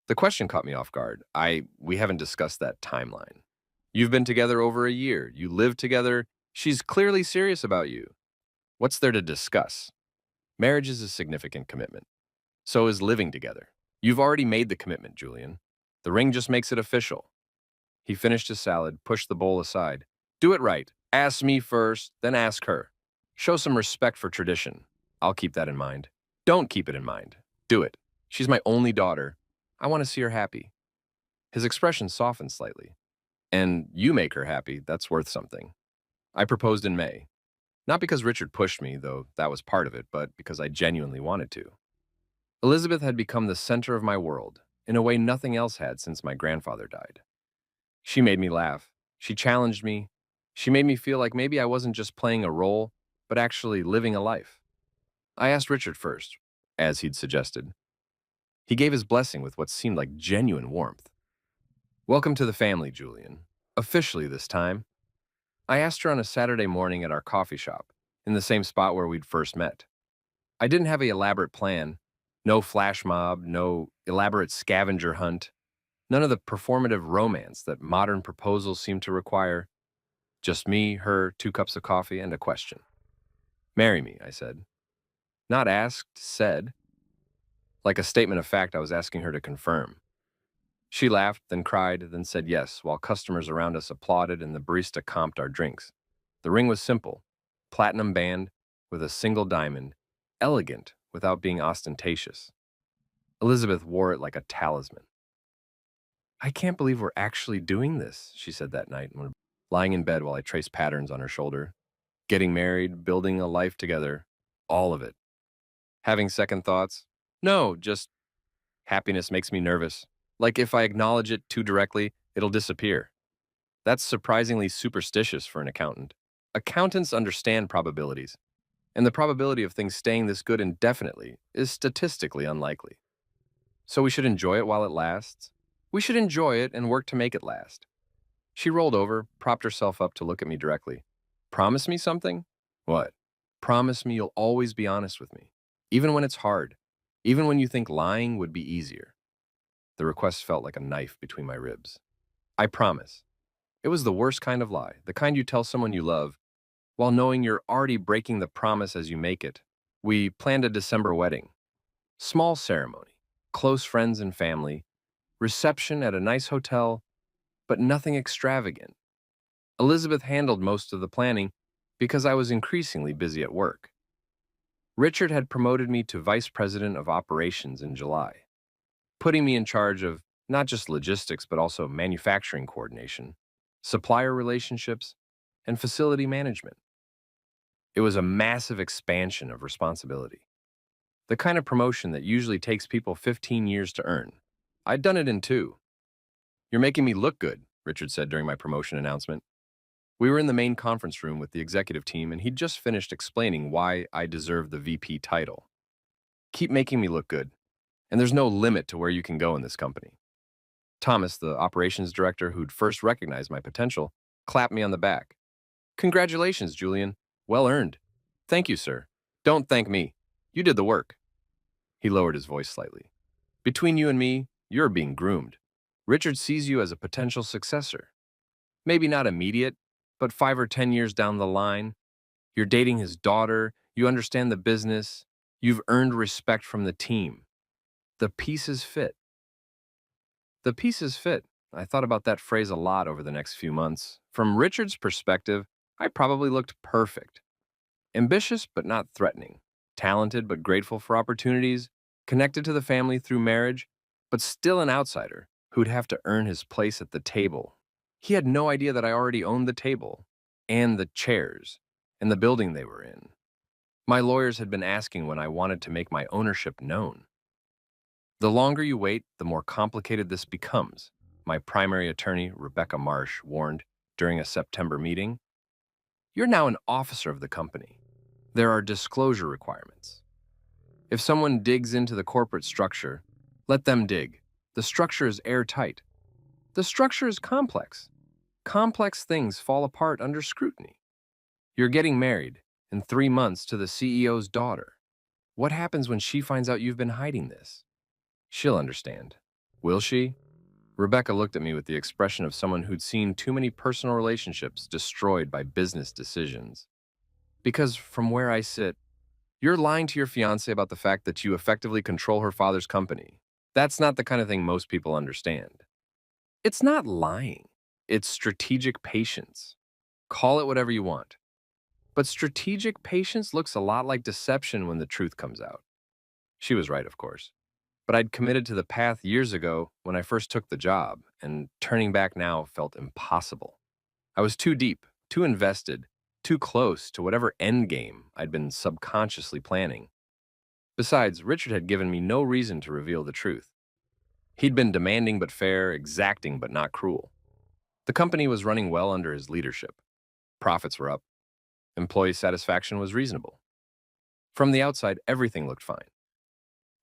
The question caught me off guard. We haven't discussed that timeline. You've been together over a year. You live together. She's clearly serious about you. What's there to discuss? Marriage is a significant commitment. So is living together. You've already made the commitment, Julian. The ring just makes it official. He finished his salad, pushed the bowl aside. Do it right. Ask me first, then ask her. Show some respect for tradition. I'll keep that in mind. Don't keep it in mind. Do it. She's my only daughter. I want to see her happy. His expression softened slightly. And you make her happy, that's worth something. I proposed in May. Not because Richard pushed me, though that was part of it, but because I genuinely wanted to. Elizabeth had become the center of my world, in a way nothing else had since my grandfather died. She made me laugh. She challenged me. She made me feel like maybe I wasn't just playing a role, but actually living a life. I asked Richard first, as he'd suggested. He gave his blessing with what seemed like genuine warmth. Welcome to the family, Julian. Officially this time. I asked her on a Saturday morning at our coffee shop, in the same spot where we'd first met. I didn't have an elaborate plan. No flash mob, no elaborate scavenger hunt, none of the performative romance that modern proposals seem to require. Just me, her, 2 cups of coffee, and a question. Marry me, I said. Not asked, said. Like a statement of fact I was asking her to confirm. She laughed, then cried, then said yes, while customers around us applauded and the barista comped our drinks. The ring was simple. Platinum band with a single diamond. Elegant without being ostentatious. Elizabeth wore it like a talisman. I can't believe we're actually doing this, she said that night, lying in bed while I traced patterns on her shoulder. Getting married, building a life together, all of it. Having second thoughts? No, just happiness makes me nervous. Like if I acknowledge it too directly, it'll disappear. That's surprisingly superstitious for an accountant. Accountants understand probabilities, and the probability of things staying this good indefinitely is statistically unlikely. So we should enjoy it while it lasts. We should enjoy it and work to make it last. She rolled over, propped herself up to look at me directly. Promise me something? What? Promise me you'll always be honest with me, even when it's hard, even when you think lying would be easier. The request felt like a knife between my ribs. I promise. It was the worst kind of lie, the kind you tell someone you love, while knowing you're already breaking the promise as you make it. We planned a December wedding. Small ceremony, close friends and family, reception at a nice hotel, but nothing extravagant. Elizabeth handled most of the planning because I was increasingly busy at work. Richard had promoted me to vice president of operations in July, putting me in charge of not just logistics but also manufacturing coordination, supplier relationships, and facility management. It was a massive expansion of responsibility, the kind of promotion that usually takes people 15 years to earn. I'd done it in 2. You're making me look good, Richard said during my promotion announcement. We were in the main conference room with the executive team, and he'd just finished explaining why I deserved the VP title. Keep making me look good, and there's no limit to where you can go in this company. Thomas, the operations director who'd first recognized my potential, clapped me on the back. Congratulations, Julian. Well earned. Thank you, sir. Don't thank me. You did the work. He lowered his voice slightly. Between you and me, you're being groomed. Richard sees you as a potential successor. Maybe not immediate, but 5 or 10 years down the line. You're dating his daughter, you understand the business, you've earned respect from the team. The pieces fit. The pieces fit. I thought about that phrase a lot over the next few months. From Richard's perspective, I probably looked perfect. Ambitious but not threatening. Talented but grateful for opportunities. Connected to the family through marriage, but still an outsider who'd have to earn his place at the table. He had no idea that I already owned the table, and the chairs, and the building they were in. My lawyers had been asking when I wanted to make my ownership known. The longer you wait, the more complicated this becomes, my primary attorney, Rebecca Marsh, warned during a September meeting. You're now an officer of the company. There are disclosure requirements. If someone digs into the corporate structure, let them dig. The structure is airtight. The structure is complex. Complex things fall apart under scrutiny. You're getting married in 3 months to the CEO's daughter. What happens when she finds out you've been hiding this? She'll understand. Will she? Rebecca looked at me with the expression of someone who'd seen too many personal relationships destroyed by business decisions. Because from where I sit, you're lying to your fiancée about the fact that you effectively control her father's company. That's not the kind of thing most people understand. It's not lying. It's strategic patience. Call it whatever you want. But strategic patience looks a lot like deception when the truth comes out. She was right, of course. But I'd committed to the path years ago when I first took the job, and turning back now felt impossible. I was too deep, too invested, too close to whatever end game I'd been subconsciously planning. Besides, Richard had given me no reason to reveal the truth. He'd been demanding but fair, exacting but not cruel. The company was running well under his leadership. Profits were up. Employee satisfaction was reasonable. From the outside, everything looked fine.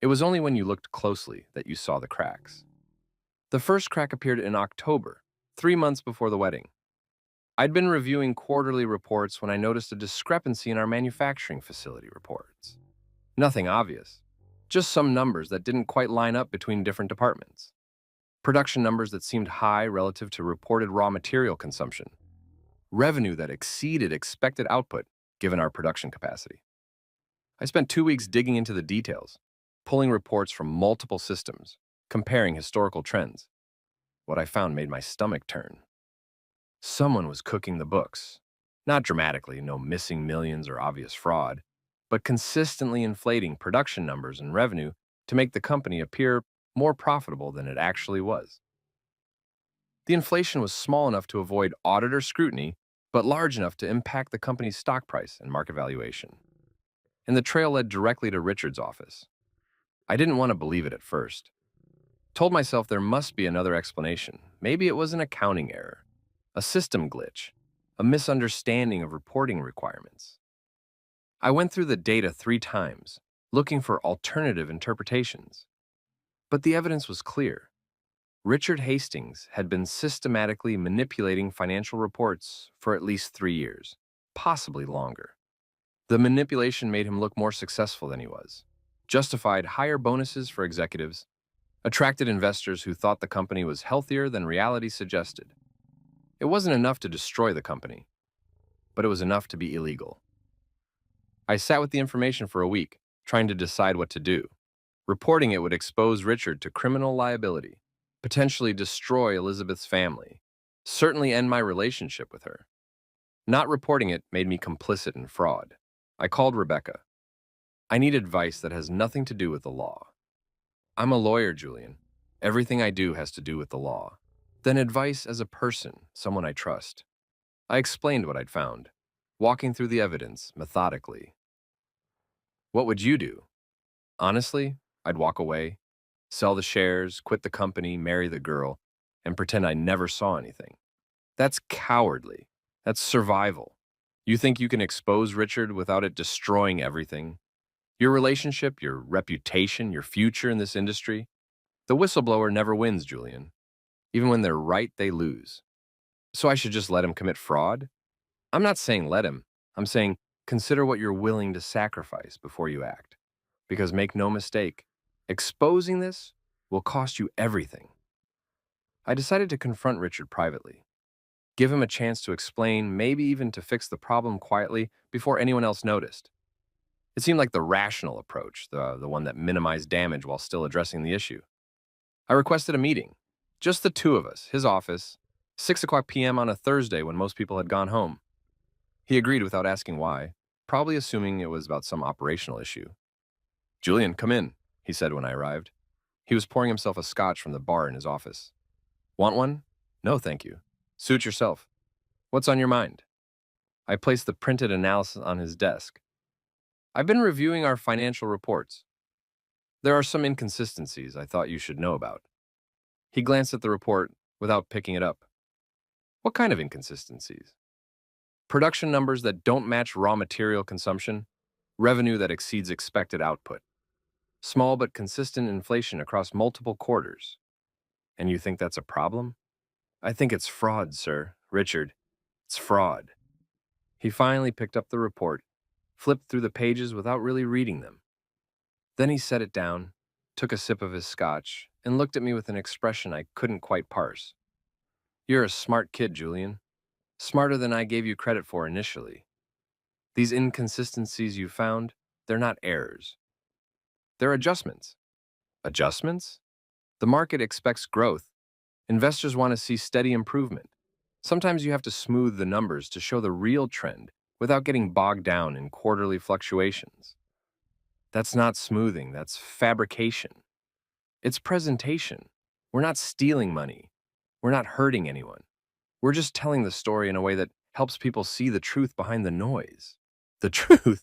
It was only when you looked closely that you saw the cracks. The first crack appeared in October, 3 months before the wedding. I'd been reviewing quarterly reports when I noticed a discrepancy in our manufacturing facility reports. Nothing obvious, just some numbers that didn't quite line up between different departments. Production numbers that seemed high relative to reported raw material consumption. Revenue that exceeded expected output given our production capacity. I spent 2 weeks digging into the details, pulling reports from multiple systems, comparing historical trends. What I found made my stomach turn. Someone was cooking the books. Not dramatically, no missing millions or obvious fraud, but consistently inflating production numbers and revenue to make the company appear more profitable than it actually was. The inflation was small enough to avoid auditor scrutiny, but large enough to impact the company's stock price and market valuation. And the trail led directly to Richard's office. I didn't want to believe it at first. Told myself there must be another explanation. Maybe it was an accounting error, a system glitch, a misunderstanding of reporting requirements. I went through the data 3 times, looking for alternative interpretations. But the evidence was clear. Richard Hastings had been systematically manipulating financial reports for at least 3 years, possibly longer. The manipulation made him look more successful than he was, justified higher bonuses for executives, attracted investors who thought the company was healthier than reality suggested. It wasn't enough to destroy the company, but it was enough to be illegal. I sat with the information for a week, trying to decide what to do. Reporting it would expose Richard to criminal liability, potentially destroy Elizabeth's family, certainly end my relationship with her. Not reporting it made me complicit in fraud. I called Rebecca. I need advice that has nothing to do with the law. I'm a lawyer, Julian. Everything I do has to do with the law. Then advice as a person, someone I trust. I explained what I'd found, walking through the evidence methodically. What would you do? Honestly, I'd walk away, sell the shares, quit the company, marry the girl, and pretend I never saw anything. That's cowardly. That's survival. You think you can expose Richard without it destroying everything? Your relationship, your reputation, your future in this industry? The whistleblower never wins, Julian. Even when they're right, they lose. So I should just let him commit fraud? I'm not saying let him. I'm saying consider what you're willing to sacrifice before you act. Because make no mistake, exposing this will cost you everything. I decided to confront Richard privately, give him a chance to explain, maybe even to fix the problem quietly before anyone else noticed. It seemed like the rational approach, the one that minimized damage while still addressing the issue. I requested a meeting, just the two of us, his office, 6 p.m. on a Thursday when most people had gone home. He agreed without asking why, probably assuming it was about some operational issue. Julian, come in, he said when I arrived. He was pouring himself a scotch from the bar in his office. Want one? No, thank you. Suit yourself. What's on your mind? I placed the printed analysis on his desk. I've been reviewing our financial reports. There are some inconsistencies I thought you should know about. He glanced at the report without picking it up. What kind of inconsistencies? Production numbers that don't match raw material consumption, revenue that exceeds expected output, small but consistent inflation across multiple quarters. And you think that's a problem? I think it's fraud, sir. Richard, it's fraud. He finally picked up the report, flipped through the pages without really reading them. Then he set it down, took a sip of his scotch, and looked at me with an expression I couldn't quite parse. You're a smart kid, Julian. Smarter than I gave you credit for initially. These inconsistencies you found, they're not errors. They're adjustments. Adjustments? The market expects growth. Investors want to see steady improvement. Sometimes you have to smooth the numbers to show the real trend without getting bogged down in quarterly fluctuations. That's not smoothing, that's fabrication. It's presentation. We're not stealing money. We're not hurting anyone. We're just telling the story in a way that helps people see the truth behind the noise. The truth?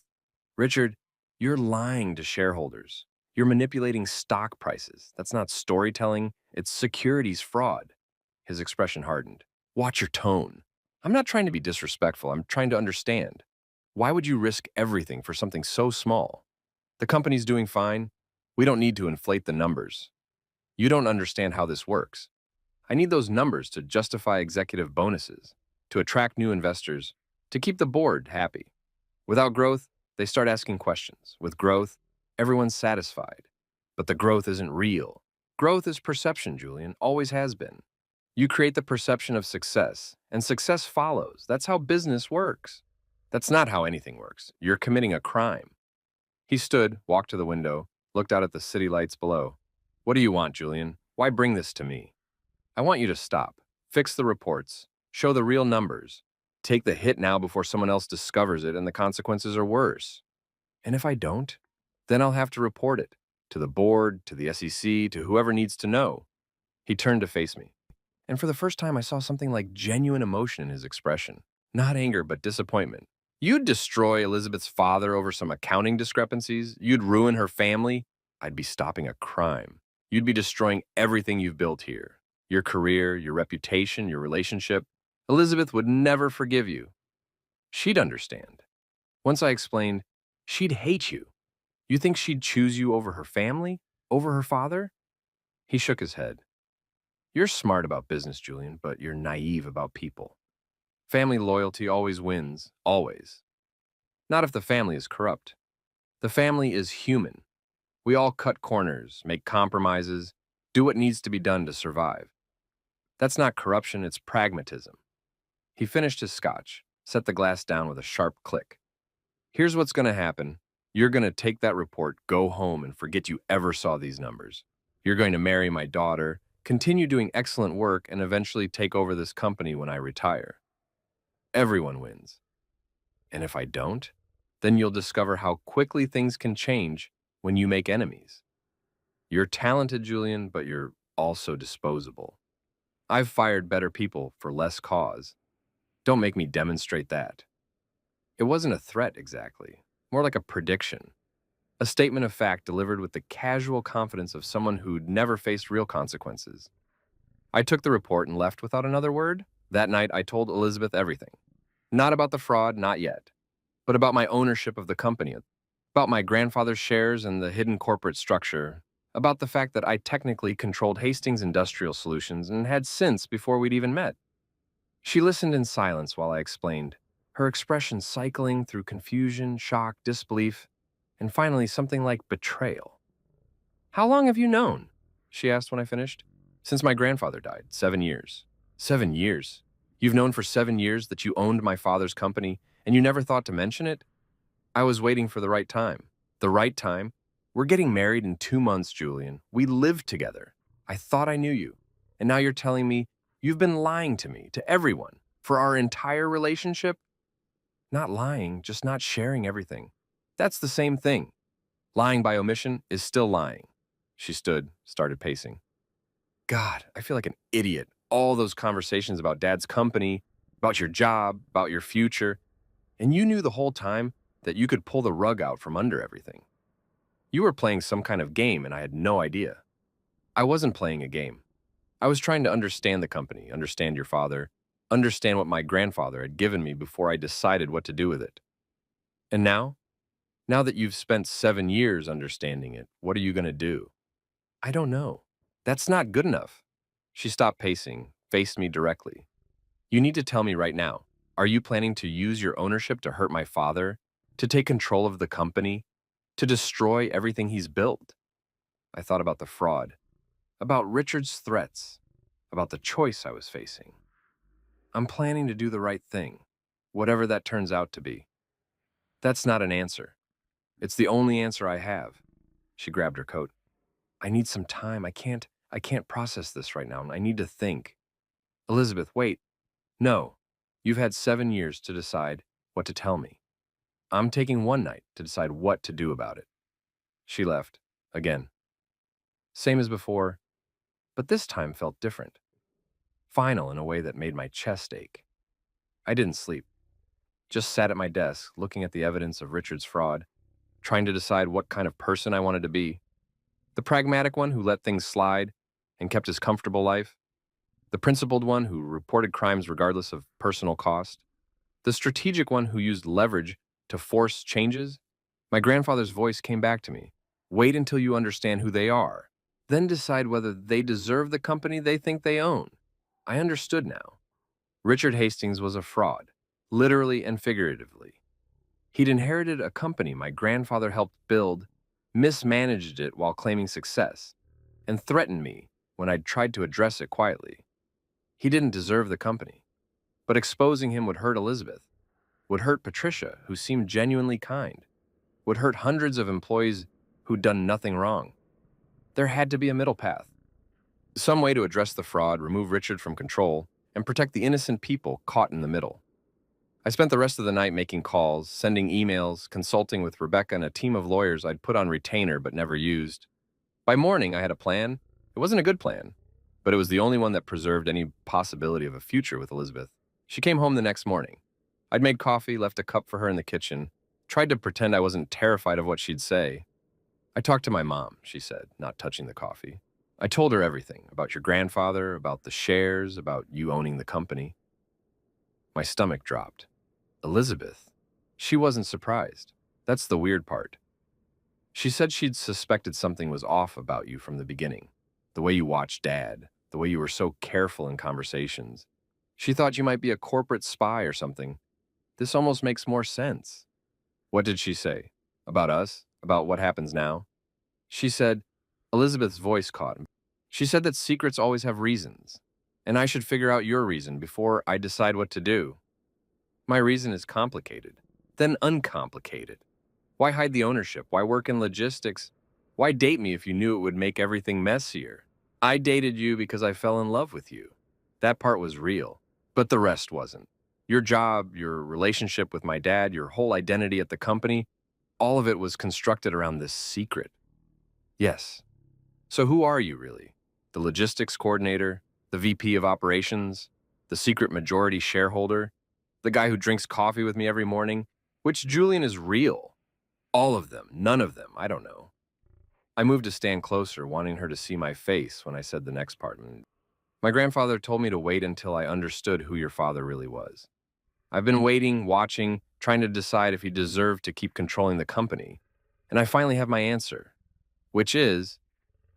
Richard, you're lying to shareholders. You're manipulating stock prices. That's not storytelling, it's securities fraud. His expression hardened. Watch your tone. I'm not trying to be disrespectful, I'm trying to understand. Why would you risk everything for something so small? The company's doing fine. We don't need to inflate the numbers. You don't understand how this works. I need those numbers to justify executive bonuses, to attract new investors, to keep the board happy. Without growth, they start asking questions. With growth, everyone's satisfied. But the growth isn't real. Growth is perception, Julian, always has been. You create the perception of success, and success follows. That's how business works. That's not how anything works. You're committing a crime. He stood, walked to the window, looked out at the city lights below. What do you want, Julian? Why bring this to me? I want you to stop. Fix the reports. Show the real numbers. Take the hit now before someone else discovers it and the consequences are worse. And if I don't, then I'll have to report it to the board, to the SEC, to whoever needs to know. He turned to face me. And for the first time, I saw something like genuine emotion in his expression. Not anger, but disappointment. You'd destroy Elizabeth's father over some accounting discrepancies. You'd ruin her family. I'd be stopping a crime. You'd be destroying everything you've built here. Your career, your reputation, your relationship. Elizabeth would never forgive you. She'd understand. Once I explained, she'd hate you. You think she'd choose you over her family? Over her father? He shook his head. You're smart about business, Julian, but you're naive about people. Family loyalty always wins, always. Not if the family is corrupt. The family is human. We all cut corners, make compromises, do what needs to be done to survive. That's not corruption, it's pragmatism. He finished his scotch, set the glass down with a sharp click. Here's what's going to happen. You're going to take that report, go home, and forget you ever saw these numbers. You're going to marry my daughter, continue doing excellent work, and eventually take over this company when I retire. Everyone wins. And if I don't, then you'll discover how quickly things can change when you make enemies. You're talented, Julian, but you're also disposable. I've fired better people for less cause. Don't make me demonstrate that. It wasn't a threat exactly, more like a prediction. A statement of fact delivered with the casual confidence of someone who'd never faced real consequences. I took the report and left without another word. That night, I told Elizabeth everything. Not about the fraud, not yet, but about my ownership of the company, about my grandfather's shares and the hidden corporate structure, about the fact that I technically controlled Hastings Industrial Solutions and had since before we'd even met. She listened in silence while I explained, her expression cycling through confusion, shock, disbelief, and finally something like betrayal. How long have you known? She asked when I finished. Since my grandfather died, 7 years. 7 years? You've known for 7 years that you owned my father's company, and you never thought to mention it? I was waiting for the right time. The right time? We're getting married in 2 months, Julian. We lived together. I thought I knew you. And now you're telling me you've been lying to me, to everyone, for our entire relationship? Not lying, just not sharing everything. That's the same thing. Lying by omission is still lying. She stood, started pacing. God, I feel like an idiot. All those conversations about Dad's company, about your job, about your future. And you knew the whole time that you could pull the rug out from under everything. You were playing some kind of game and I had no idea. I wasn't playing a game. I was trying to understand the company, understand your father, understand what my grandfather had given me before I decided what to do with it. And now? Now that you've spent 7 years understanding it, what are you going to do? I don't know. That's not good enough. She stopped pacing, faced me directly. You need to tell me right now. Are you planning to use your ownership to hurt my father? To take control of the company? To destroy everything he's built? I thought about the fraud, about Richard's threats, about the choice I was facing. I'm planning to do the right thing, whatever that turns out to be. That's not an answer. It's the only answer I have. She grabbed her coat. I need some time. I can't process this right now. I need to think. Elizabeth, wait. No. You've had 7 years to decide what to tell me. I'm taking one night to decide what to do about it. She left, again. Same as before, but this time felt different. Final in a way that made my chest ache. I didn't sleep, just sat at my desk looking at the evidence of Richard's fraud, trying to decide what kind of person I wanted to be. The pragmatic one who let things slide and kept his comfortable life. The principled one who reported crimes regardless of personal cost. The strategic one who used leverage to force changes. My grandfather's voice came back to me. Wait until you understand who they are. Then decide whether they deserve the company they think they own. I understood now. Richard Hastings was a fraud, literally and figuratively. He'd inherited a company my grandfather helped build, mismanaged it while claiming success, and threatened me when I'd tried to address it quietly. He didn't deserve the company, but exposing him would hurt Elizabeth, would hurt Patricia, who seemed genuinely kind, would hurt hundreds of employees who'd done nothing wrong. There had to be a middle path. Some way to address the fraud, remove Richard from control, and protect the innocent people caught in the middle. I spent the rest of the night making calls, sending emails, consulting with Rebecca and a team of lawyers I'd put on retainer but never used. By morning, I had a plan. It wasn't a good plan, but it was the only one that preserved any possibility of a future with Elizabeth. She came home the next morning. I'd made coffee, left a cup for her in the kitchen, tried to pretend I wasn't terrified of what she'd say. I talked to my mom, she said, not touching the coffee. I told her everything about your grandfather, about the shares, about you owning the company. My stomach dropped. Elizabeth. She wasn't surprised. That's the weird part. She said she'd suspected something was off about you from the beginning. The way you watched Dad, the way you were so careful in conversations. She thought you might be a corporate spy or something. This almost makes more sense. What did she say? About us? About what happens now? She said, Elizabeth's voice caught him. She said that secrets always have reasons, and I should figure out your reason before I decide what to do. My reason is complicated, then uncomplicated. Why hide the ownership? Why work in logistics? Why date me if you knew it would make everything messier? I dated you because I fell in love with you. That part was real, but the rest wasn't. Your job, your relationship with my dad, your whole identity at the company, all of it was constructed around this secret. Yes. So who are you really? The logistics coordinator, the VP of operations, the secret majority shareholder, the guy who drinks coffee with me every morning? Which Julian is real? All of them, none of them, I don't know. I moved to stand closer, wanting her to see my face when I said the next part. My grandfather told me to wait until I understood who your father really was. I've been waiting, watching, trying to decide if he deserved to keep controlling the company. And I finally have my answer, which is,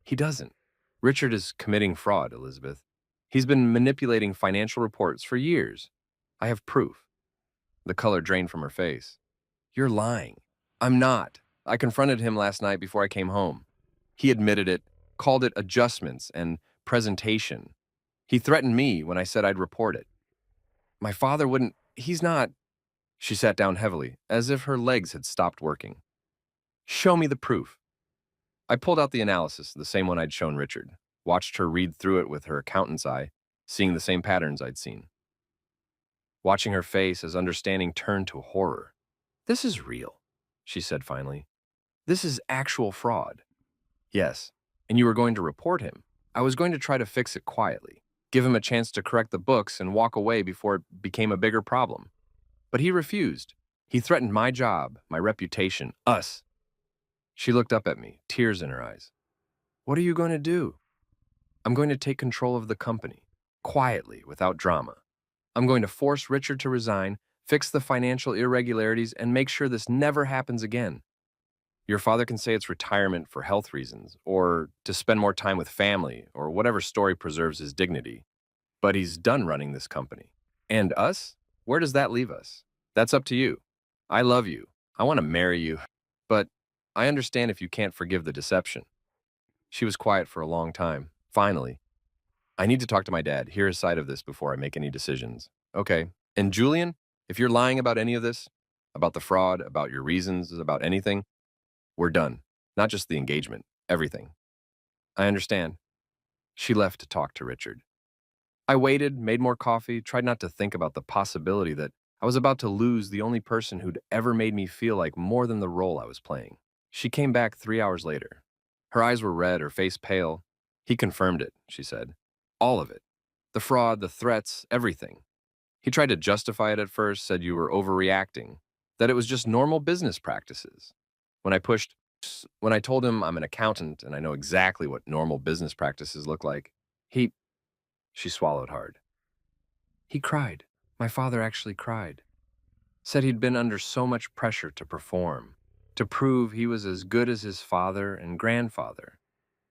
he doesn't. Richard is committing fraud, Elizabeth. He's been manipulating financial reports for years. I have proof. The color drained from her face. You're lying. I'm not. I confronted him last night before I came home. He admitted it, called it adjustments and presentation. He threatened me when I said I'd report it. My father wouldn't. He's not. She sat down heavily, as if her legs had stopped working. Show me the proof. I pulled out the analysis, the same one I'd shown Richard, watched her read through it with her accountant's eye, seeing the same patterns I'd seen. Watching her face as understanding turned to horror. This is real, she said finally. This is actual fraud. Yes, and you were going to report him. I was going to try to fix it quietly, give him a chance to correct the books and walk away before it became a bigger problem. But he refused. He threatened my job, my reputation, us. She looked up at me, tears in her eyes. What are you going to do? I'm going to take control of the company, quietly, without drama. I'm going to force Richard to resign, fix the financial irregularities, and make sure this never happens again. Your father can say it's retirement for health reasons, or to spend more time with family, or whatever story preserves his dignity. But he's done running this company. And us? Where does that leave us? That's up to you. I love you. I want to marry you. But I understand if you can't forgive the deception. She was quiet for a long time. Finally, I need to talk to my dad, hear his side of this before I make any decisions. Okay. And Julian, if you're lying about any of this, about the fraud, about your reasons, about anything, we're done. Not just the engagement, everything. I understand. She left to talk to Richard. I waited, made more coffee, tried not to think about the possibility that I was about to lose the only person who'd ever made me feel like more than the role I was playing. She came back 3 hours later. Her eyes were red, her face pale. He confirmed it, she said. All of it. The fraud, the threats, everything. He tried to justify it at first, said you were overreacting, that it was just normal business practices. When I pushed, when I told him I'm an accountant and I know exactly what normal business practices look like, she swallowed hard. He cried. My father actually cried. Said he'd been under so much pressure to perform, to prove he was as good as his father and grandfather,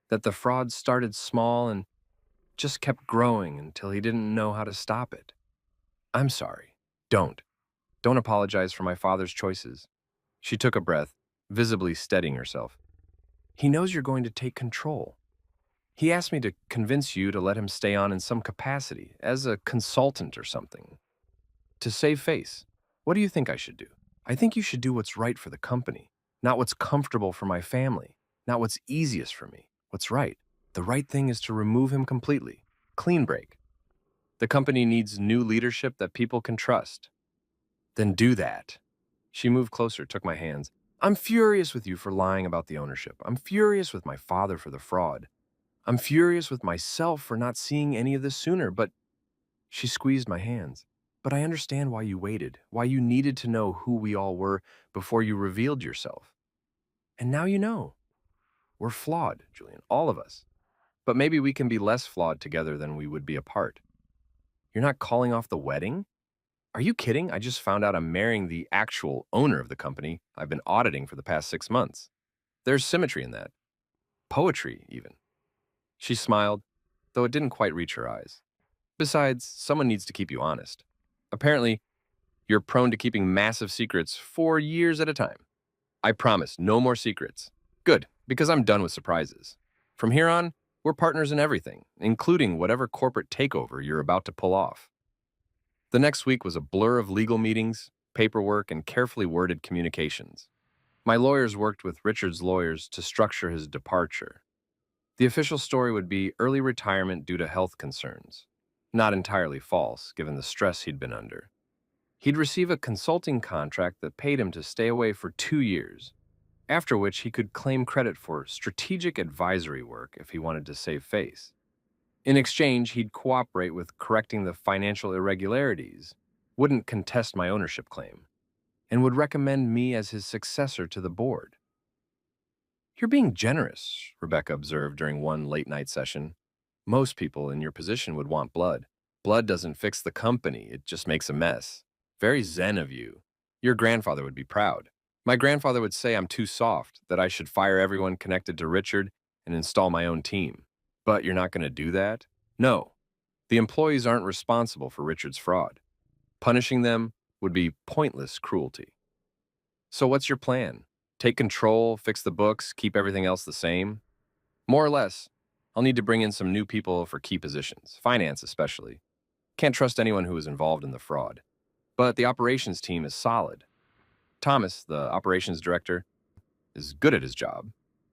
that the fraud started small and just kept growing until he didn't know how to stop it. I'm sorry. Don't. Don't apologize for my father's choices. She took a breath, visibly steadying herself. He knows you're going to take control. He asked me to convince you to let him stay on in some capacity, as a consultant or something. To save face. What do you think I should do? I think you should do what's right for the company, not what's comfortable for my family, not what's easiest for me. What's right? The right thing is to remove him completely. Clean break. The company needs new leadership that people can trust. Then do that. She moved closer, took my hands. I'm furious with you for lying about the ownership. I'm furious with my father for the fraud. I'm furious with myself for not seeing any of this sooner, but she squeezed my hands. But I understand why you waited, why you needed to know who we all were before you revealed yourself. And now you know. We're flawed, Julian, all of us. But maybe we can be less flawed together than we would be apart. You're not calling off the wedding? Are you kidding? I just found out I'm marrying the actual owner of the company I've been auditing for the past 6 months. There's symmetry in that. Poetry, even. She smiled, though it didn't quite reach her eyes. Besides, someone needs to keep you honest. Apparently, you're prone to keeping massive secrets for years at a time. I promise, no more secrets. Good, because I'm done with surprises. From here on, we're partners in everything, including whatever corporate takeover you're about to pull off. The next week was a blur of legal meetings, paperwork, and carefully worded communications. My lawyers worked with Richard's lawyers to structure his departure. The official story would be early retirement due to health concerns. Not entirely false, given the stress he'd been under. He'd receive a consulting contract that paid him to stay away for 2 years, after which he could claim credit for strategic advisory work if he wanted to save face. In exchange, he'd cooperate with correcting the financial irregularities, wouldn't contest my ownership claim, and would recommend me as his successor to the board. You're being generous, Rebecca observed during one late-night session. Most people in your position would want blood. Blood doesn't fix the company, it just makes a mess. Very zen of you. Your grandfather would be proud. My grandfather would say I'm too soft, that I should fire everyone connected to Richard and install my own team. But you're not going to do that? No. The employees aren't responsible for Richard's fraud. Punishing them would be pointless cruelty. So what's your plan? Take control, fix the books, keep everything else the same? More or less, I'll need to bring in some new people for key positions, finance especially. Can't trust anyone who is involved in the fraud. But the operations team is solid. Thomas, the operations director, is good at his job.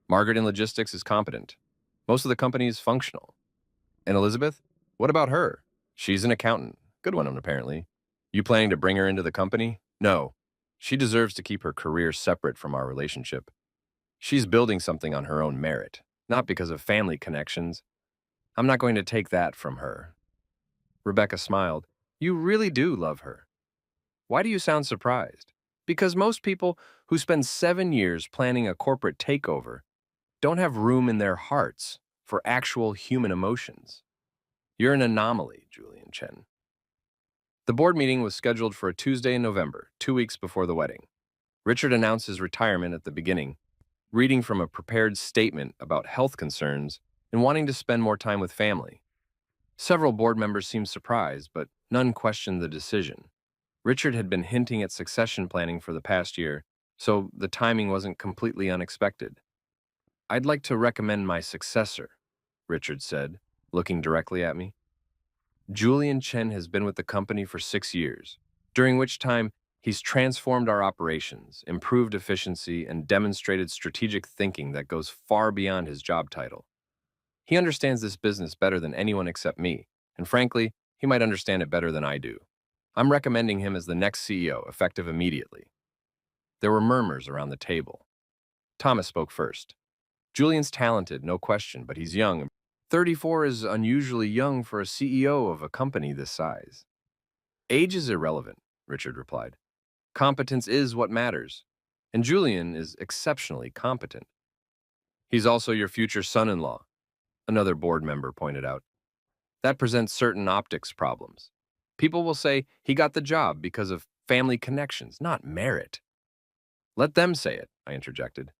Margaret in logistics is competent. Most of the company is functional. And Elizabeth? What about her? She's an accountant. Good one, apparently. You planning to bring her into the company? No. She deserves to keep her career separate from our relationship. She's building something on her own merit, not because of family connections. I'm not going to take that from her. Rebecca smiled. You really do love her. Why do you sound surprised? Because most people who spend 7 years planning a corporate takeover don't have room in their hearts for actual human emotions. You're an anomaly, Julian Chen. The board meeting was scheduled for a Tuesday in November, 2 weeks before the wedding. Richard announced his retirement at the beginning, reading from a prepared statement about health concerns and wanting to spend more time with family. Several board members seemed surprised, but none questioned the decision. Richard had been hinting at succession planning for the past year, so the timing wasn't completely unexpected. I'd like to recommend my successor, Richard said, looking directly at me. Julian Chen has been with the company for 6 years, during which time he's transformed our operations, improved efficiency, and demonstrated strategic thinking that goes far beyond his job title. He understands this business better than anyone except me, and frankly, he might understand it better than I do. I'm recommending him as the next CEO, effective immediately. There were murmurs around the table. Thomas spoke first. Julian's talented, no question, but he's young. 34 is unusually young for a CEO of a company this size. Age is irrelevant, Richard replied. Competence is what matters. And Julian is exceptionally competent. He's also your future son-in-law, another board member pointed out. That presents certain optics problems. People will say he got the job because of family connections, not merit. Let them say it, I interjected.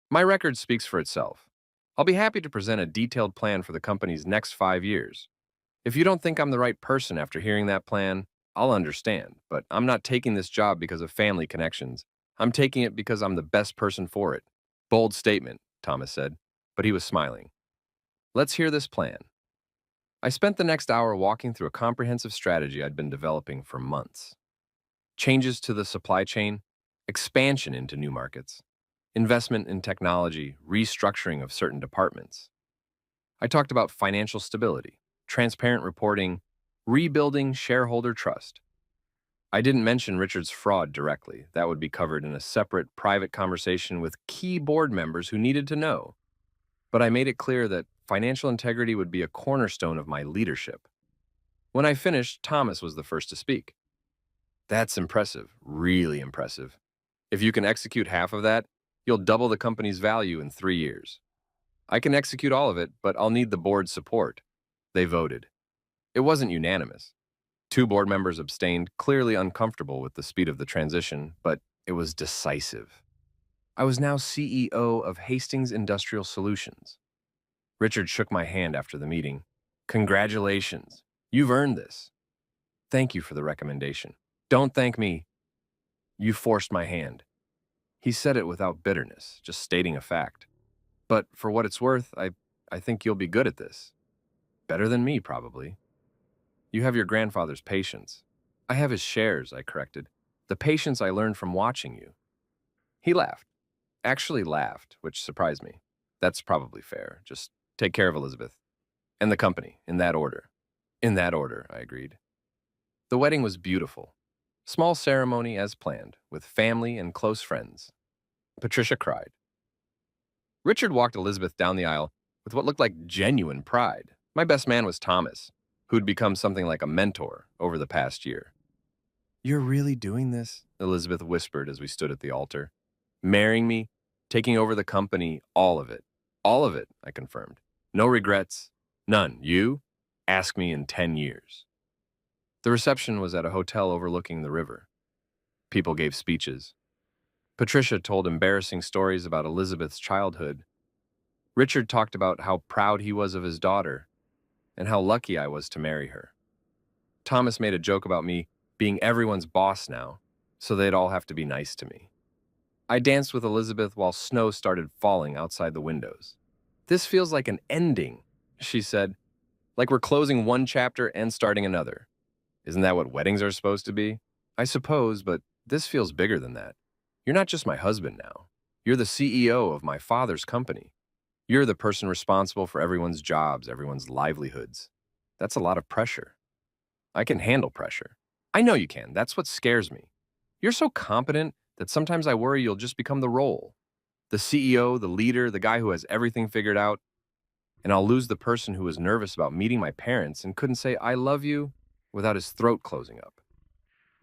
My record speaks for itself. I'll be happy to present a detailed plan for the company's next 5 years. If you don't think I'm the right person after hearing that plan, I'll understand, but I'm not taking this job because of family connections. I'm taking it because I'm the best person for it. Bold statement, Thomas said, but he was smiling. Let's hear this plan. I spent the next hour walking through a comprehensive strategy I'd been developing for months. Changes to the supply chain, expansion into new markets, investment in technology, restructuring of certain departments. I talked about financial stability, transparent reporting, rebuilding shareholder trust. I didn't mention Richard's fraud directly. That would be covered in a separate private conversation with key board members who needed to know. But I made it clear that financial integrity would be a cornerstone of my leadership. When I finished, Thomas was the first to speak. That's impressive, really impressive. If you can execute half of that, you'll double the company's value in 3 years. I can execute all of it, but I'll need the board's support. They voted. It wasn't unanimous. 2 board members abstained, clearly uncomfortable with the speed of the transition, but it was decisive. I was now CEO of Hastings Industrial Solutions. Richard shook my hand after the meeting. Congratulations. You've earned this. Thank you for the recommendation. Don't thank me. You forced my hand. He said it without bitterness, just stating a fact. But for what it's worth, I think you'll be good at this. Better than me, probably. You have your grandfather's patience. I have his shares, I corrected. The patience I learned from watching you. He laughed. Actually laughed, which surprised me. That's probably fair. Just take care of Elizabeth. And the company, in that order. In that order, I agreed. The wedding was beautiful. Small ceremony as planned, with family and close friends. Patricia cried. Richard walked Elizabeth down the aisle with what looked like genuine pride. My best man was Thomas, who'd become something like a mentor over the past year. You're really doing this? Elizabeth whispered as we stood at the altar. Marrying me, taking over the company, all of it. All of it, I confirmed. No regrets, none. You? Ask me in 10 years. The reception was at a hotel overlooking the river. People gave speeches. Patricia told embarrassing stories about Elizabeth's childhood. Richard talked about how proud he was of his daughter and how lucky I was to marry her. Thomas made a joke about me being everyone's boss now, so they'd all have to be nice to me. I danced with Elizabeth while snow started falling outside the windows. This feels like an ending, she said, like we're closing one chapter and starting another. Isn't that what weddings are supposed to be? I suppose, but this feels bigger than that. You're not just my husband now. You're the CEO of my father's company. You're the person responsible for everyone's jobs, everyone's livelihoods. That's a lot of pressure. I can handle pressure. I know you can. That's what scares me. You're so competent that sometimes I worry you'll just become the role. The CEO, the leader, the guy who has everything figured out. And I'll lose the person who was nervous about meeting my parents and couldn't say, I love you, without his throat closing up.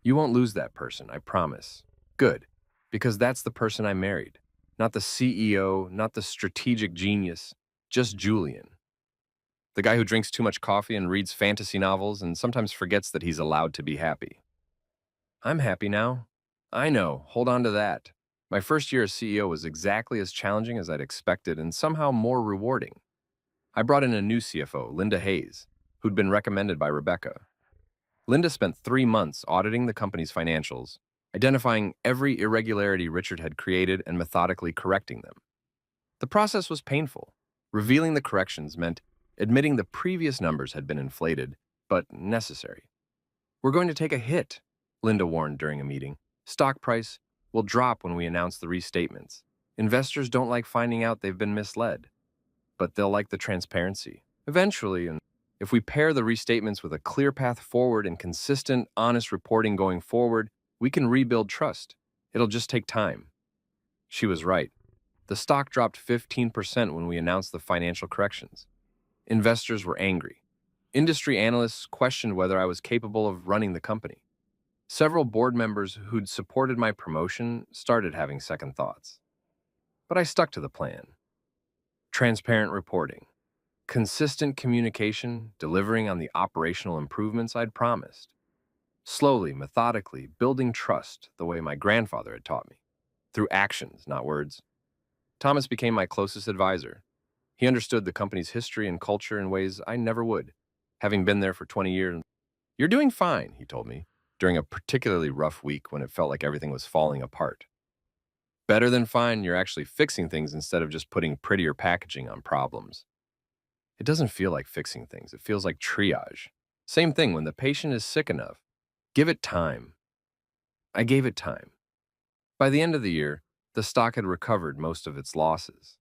You won't lose that person, I promise. Good, because that's the person I married. Not the CEO, not the strategic genius, just Julian. The guy who drinks too much coffee and reads fantasy novels and sometimes forgets that he's allowed to be happy. I'm happy now. I know, hold on to that. My first year as CEO was exactly as challenging as I'd expected and somehow more rewarding. I brought in a new CFO, Linda Hayes, who'd been recommended by Rebecca. Linda spent 3 months auditing the company's financials, identifying every irregularity Richard had created and methodically correcting them. The process was painful. Revealing the corrections meant admitting the previous numbers had been inflated, but necessary. We're going to take a hit, Linda warned during a meeting. Stock price will drop when we announce the restatements. Investors don't like finding out they've been misled, but they'll like the transparency. Eventually, and if we pair the restatements with a clear path forward and consistent, honest reporting going forward, we can rebuild trust. It'll just take time. She was right. The stock dropped 15% when we announced the financial corrections. Investors were angry. Industry analysts questioned whether I was capable of running the company. Several board members who'd supported my promotion started having second thoughts. But I stuck to the plan. Transparent reporting, consistent communication, delivering on the operational improvements I'd promised. Slowly, methodically, building trust the way my grandfather had taught me, through actions, not words. Thomas became my closest advisor. He understood the company's history and culture in ways I never would, having been there for 20 years. "You're doing fine," he told me, during a particularly rough week when it felt like everything was falling apart. "Better than fine, you're actually fixing things instead of just putting prettier packaging on problems." It doesn't feel like fixing things, it feels like triage. Same thing when the patient is sick enough. Give it time. I gave it time. By the end of the year, the stock had recovered most of its losses.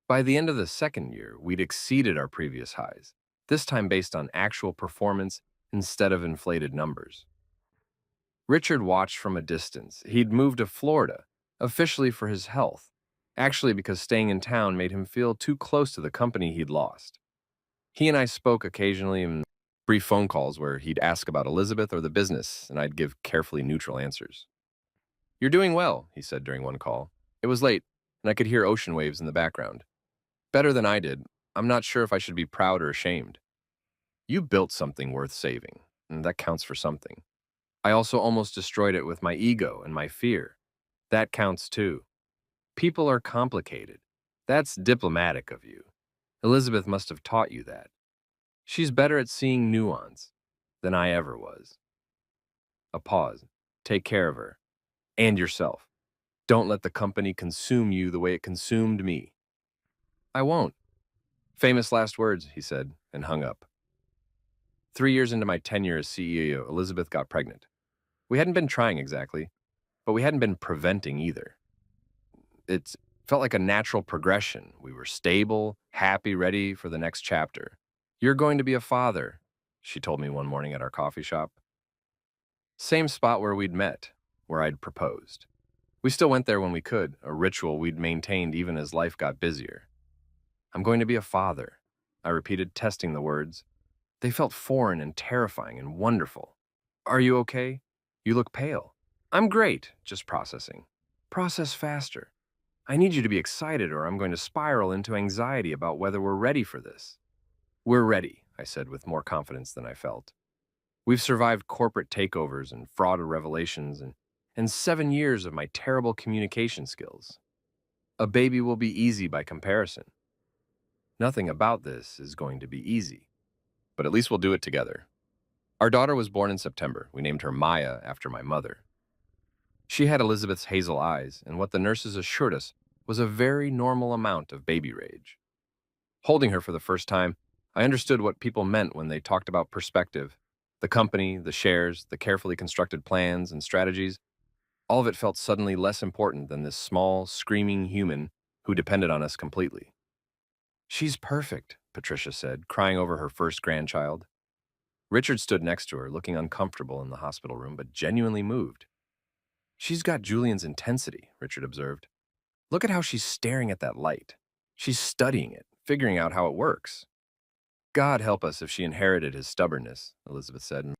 By the end of the second year, we'd exceeded our previous highs, this time based on actual performance instead of inflated numbers. Richard watched from a distance. He'd moved to Florida, officially for his health, actually because staying in town made him feel too close to the company he'd lost. He and I spoke occasionally in brief phone calls where he'd ask about Elizabeth or the business, and I'd give carefully neutral answers. "You're doing well," he said during one call. It was late, and I could hear ocean waves in the background. "Better than I did. I'm not sure if I should be proud or ashamed. You built something worth saving, and that counts for something. I also almost destroyed it with my ego and my fear. That counts too. People are complicated. That's diplomatic of you. Elizabeth must have taught you that. She's better at seeing nuance than I ever was." A pause. "Take care of her. And yourself. Don't let the company consume you the way it consumed me." "I won't." Famous last words, he said, and hung up. 3 years into my tenure as CEO, Elizabeth got pregnant. We hadn't been trying exactly, but we hadn't been preventing either. It felt like a natural progression. We were stable, happy, ready for the next chapter. "You're going to be a father," she told me one morning at our coffee shop. Same spot where we'd met, where I'd proposed. We still went there when we could, a ritual we'd maintained even as life got busier. "I'm going to be a father," I repeated, testing the words. They felt foreign and terrifying and wonderful. "Are you okay? You look pale." "I'm great, just processing." "Process faster. I need you to be excited or I'm going to spiral into anxiety about whether we're ready for this." "We're ready," I said with more confidence than I felt. "We've survived corporate takeovers and fraud revelations and 7 years of my terrible communication skills. A baby will be easy by comparison. Nothing about this is going to be easy, but at least we'll do it together." Our daughter was born in September. We named her Maya after my mother. She had Elizabeth's hazel eyes, and what the nurses assured us was a very normal amount of baby rage. Holding her for the first time, I understood what people meant when they talked about perspective. The company, the shares, the carefully constructed plans and strategies, all of it felt suddenly less important than this small, screaming human who depended on us completely. "She's perfect," Patricia said, crying over her first grandchild. Richard stood next to her, looking uncomfortable in the hospital room, but genuinely moved. "She's got Julian's intensity," Richard observed. "Look at how she's staring at that light. She's studying it, figuring out how it works." "God help us if she inherited his stubbornness," Elizabeth said.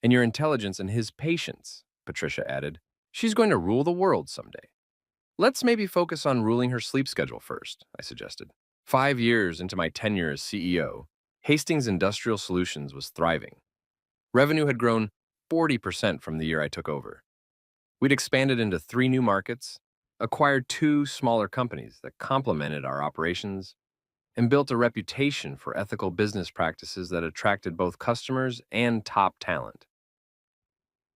"And your intelligence and his patience," Patricia added. "She's going to rule the world someday." "Let's maybe focus on ruling her sleep schedule first," I suggested. 5 years into my tenure as CEO, Hastings Industrial Solutions was thriving. Revenue had grown 40% from the year I took over. We'd expanded into 3 new markets, acquired 2 smaller companies that complemented our operations, and built a reputation for ethical business practices that attracted both customers and top talent.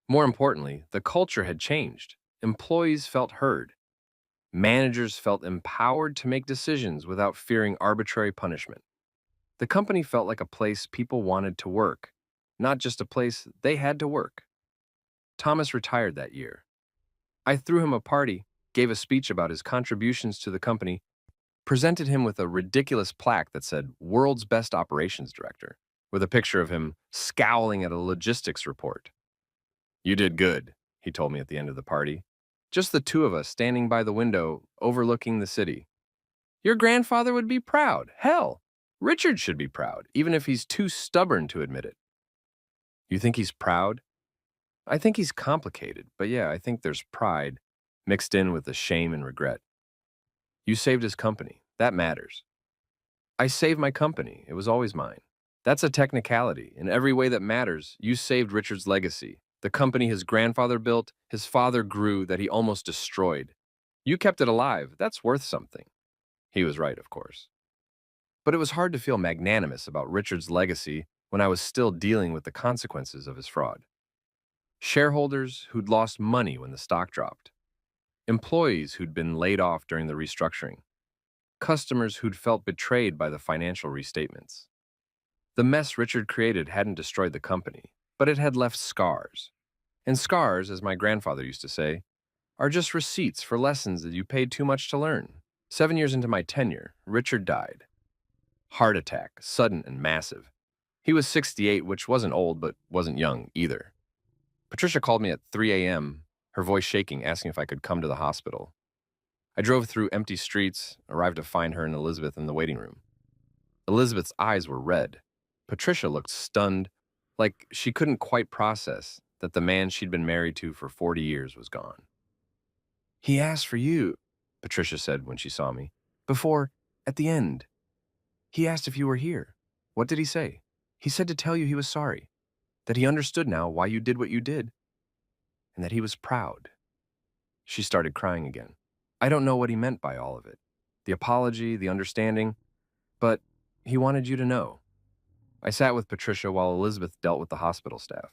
More importantly, the culture had changed. Employees felt heard. Managers felt empowered to make decisions without fearing arbitrary punishment. The company felt like a place people wanted to work, not just a place they had to work. Thomas retired that year. I threw him a party, gave a speech about his contributions to the company, presented him with a ridiculous plaque that said "World's Best Operations Director," with a picture of him scowling at a logistics report. "You did good," he told me at the end of the party. Just the two of us standing by the window, overlooking the city. Your grandfather would be proud. Hell, Richard should be proud, even if he's too stubborn to admit it. You think he's proud? I think he's complicated, but yeah, I think there's pride mixed in with the shame and regret. You saved his company. That matters. I saved my company. It was always mine. That's a technicality. In every way that matters, you saved Richard's legacy. The company his grandfather built, his father grew, that he almost destroyed. You kept it alive. That's worth something. He was right, of course. But it was hard to feel magnanimous about Richard's legacy when I was still dealing with the consequences of his fraud. Shareholders who'd lost money when the stock dropped. Employees who'd been laid off during the restructuring. Customers who'd felt betrayed by the financial restatements. The mess Richard created hadn't destroyed the company, but it had left scars. And scars, as my grandfather used to say, are just receipts for lessons that you paid too much to learn. 7 years into my tenure, Richard died. Heart attack, sudden and massive. He was 68, which wasn't old, but wasn't young either. Patricia called me at 3 a.m., her voice shaking, asking if I could come to the hospital. I drove through empty streets, arrived to find her and Elizabeth in the waiting room. Elizabeth's eyes were red. Patricia looked stunned, like she couldn't quite process that the man she'd been married to for 40 years was gone. He asked for you, Patricia said when she saw me. Before, at the end. He asked if you were here. What did he say? He said to tell you he was sorry, that he understood now why you did what you did, and that he was proud. She started crying again. I don't know what he meant by all of it. The apology, the understanding, but he wanted you to know. I sat with Patricia while Elizabeth dealt with the hospital staff.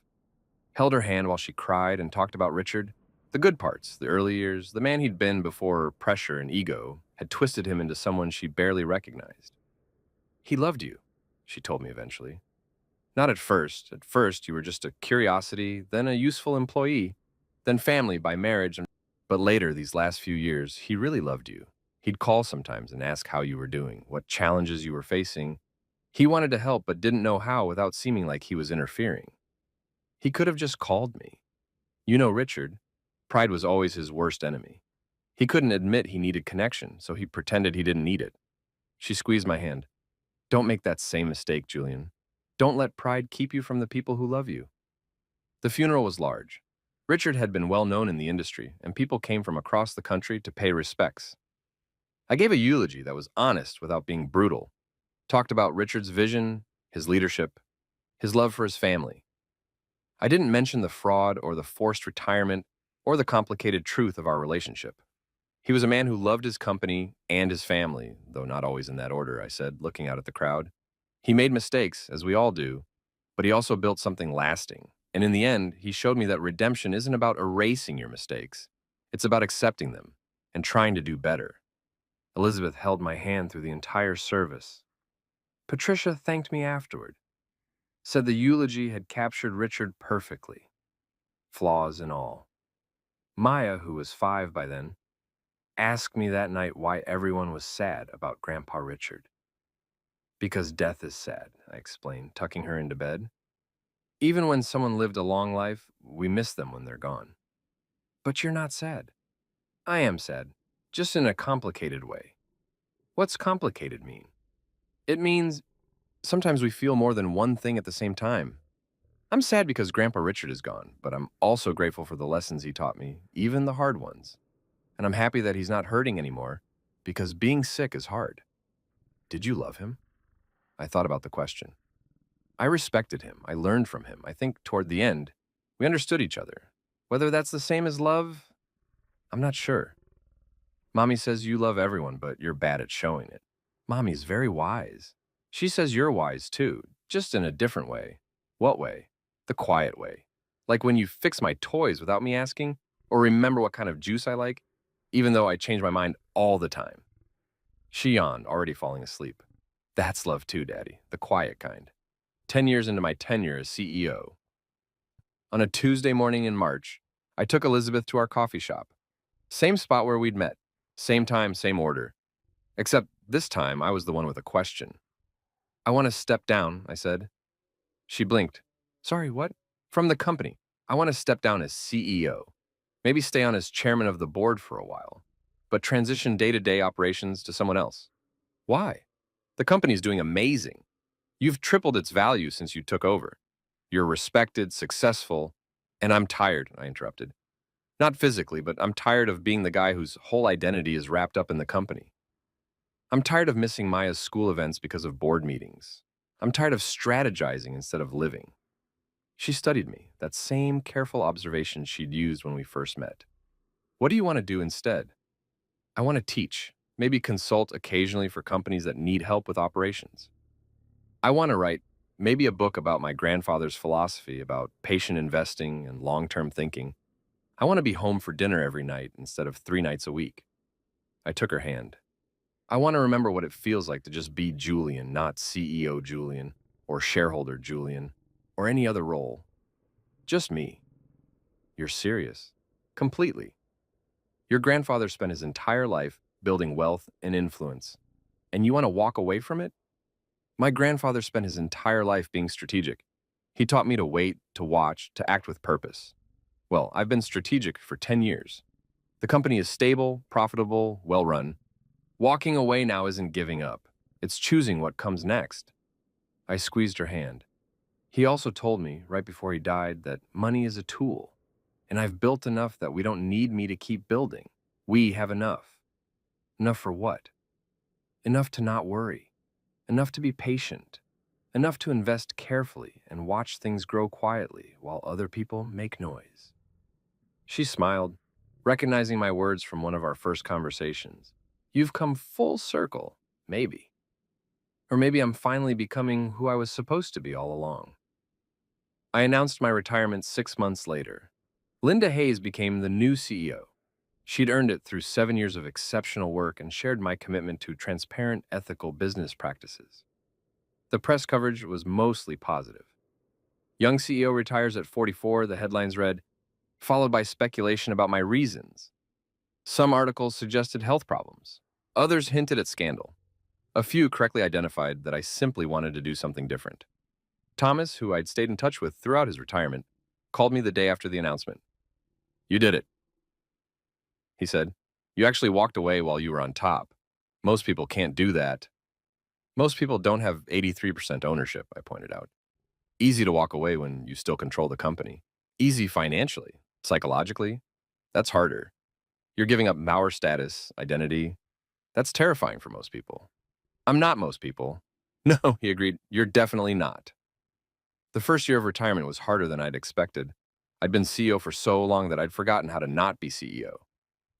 Held her hand while she cried and talked about Richard. The good parts, the early years, the man he'd been before pressure and ego had twisted him into someone she barely recognized. He loved you, she told me eventually. Not at first. At first, you were just a curiosity, then a useful employee, then family by marriage. But later, these last few years, he really loved you. He'd call sometimes and ask how you were doing, what challenges you were facing. He wanted to help but didn't know how without seeming like he was interfering. He could have just called me. You know Richard. Pride was always his worst enemy. He couldn't admit he needed connection, so he pretended he didn't need it. She squeezed my hand. Don't make that same mistake, Julian. Don't let pride keep you from the people who love you. The funeral was large. Richard had been well known in the industry, and people came from across the country to pay respects. I gave a eulogy that was honest without being brutal. Talked about Richard's vision, his leadership, his love for his family. I didn't mention the fraud or the forced retirement or the complicated truth of our relationship. He was a man who loved his company and his family, though not always in that order, I said, looking out at the crowd. He made mistakes, as we all do, but he also built something lasting. And in the end, he showed me that redemption isn't about erasing your mistakes. It's about accepting them and trying to do better. Elizabeth held my hand through the entire service. Patricia thanked me afterward, said the eulogy had captured Richard perfectly, flaws and all. Maya, who was 5 by then, asked me that night why everyone was sad about Grandpa Richard. Because death is sad, I explained, tucking her into bed. Even when someone lived a long life, we miss them when they're gone. But you're not sad. I am sad, just in a complicated way. What's complicated mean? It means sometimes we feel more than one thing at the same time. I'm sad because Grandpa Richard is gone, but I'm also grateful for the lessons he taught me, even the hard ones. And I'm happy that he's not hurting anymore, because being sick is hard. Did you love him? I thought about the question. I respected him. I learned from him. I think toward the end, we understood each other. Whether that's the same as love, I'm not sure. Mommy says you love everyone, but you're bad at showing it. Mommy's very wise. She says you're wise too, just in a different way. What way? The quiet way. Like when you fix my toys without me asking, or remember what kind of juice I like, even though I change my mind all the time. She yawned, already falling asleep. That's love too, Daddy, the quiet kind. 10 years into my tenure as CEO. On a Tuesday morning in March, I took Elizabeth to our coffee shop. Same spot where we'd met. Same time, same order. Except this time, I was the one with a question. I want to step down, I said. She blinked. Sorry, what? From the company. I want to step down as CEO. Maybe stay on as chairman of the board for a while, but transition day-to-day operations to someone else. Why? The company's doing amazing. You've tripled its value since you took over. You're respected, successful, and I'm tired, I interrupted. Not physically, but I'm tired of being the guy whose whole identity is wrapped up in the company. I'm tired of missing Maya's school events because of board meetings. I'm tired of strategizing instead of living. She studied me, that same careful observation she'd used when we first met. What do you want to do instead? I want to teach, maybe consult occasionally for companies that need help with operations. I want to write maybe a book about my grandfather's philosophy about patient investing and long-term thinking. I want to be home for dinner every night instead of 3 nights a week. I took her hand. I want to remember what it feels like to just be Julian, not CEO Julian, or shareholder Julian, or any other role. Just me. You're serious. Completely. Your grandfather spent his entire life building wealth and influence, and you want to walk away from it? My grandfather spent his entire life being strategic. He taught me to wait, to watch, to act with purpose. Well, I've been strategic for 10 years. The company is stable, profitable, well-run. Walking away now isn't giving up. It's choosing what comes next. I squeezed her hand. He also told me, right before he died, that money is a tool, and I've built enough that we don't need me to keep building. We have enough. Enough for what? Enough to not worry. Enough to be patient. Enough to invest carefully and watch things grow quietly while other people make noise. She smiled, recognizing my words from one of our first conversations. You've come full circle, maybe. Or maybe I'm finally becoming who I was supposed to be all along. I announced my retirement 6 months later. Linda Hayes became the new CEO. She'd earned it through 7 years of exceptional work and shared my commitment to transparent, ethical business practices. The press coverage was mostly positive. Young CEO retires at 44, the headlines read, followed by speculation about my reasons. Some articles suggested health problems. Others hinted at scandal. A few correctly identified that I simply wanted to do something different. Thomas, who I'd stayed in touch with throughout his retirement, called me the day after the announcement. You did it, he said. You actually walked away while you were on top. Most people can't do that. Most people don't have 83% ownership, I pointed out. Easy to walk away when you still control the company. Easy financially. Psychologically, that's harder. You're giving up power status, identity. That's terrifying for most people. I'm not most people. No, he agreed, you're definitely not. The first year of retirement was harder than I'd expected. I'd been CEO for so long that I'd forgotten how to not be CEO.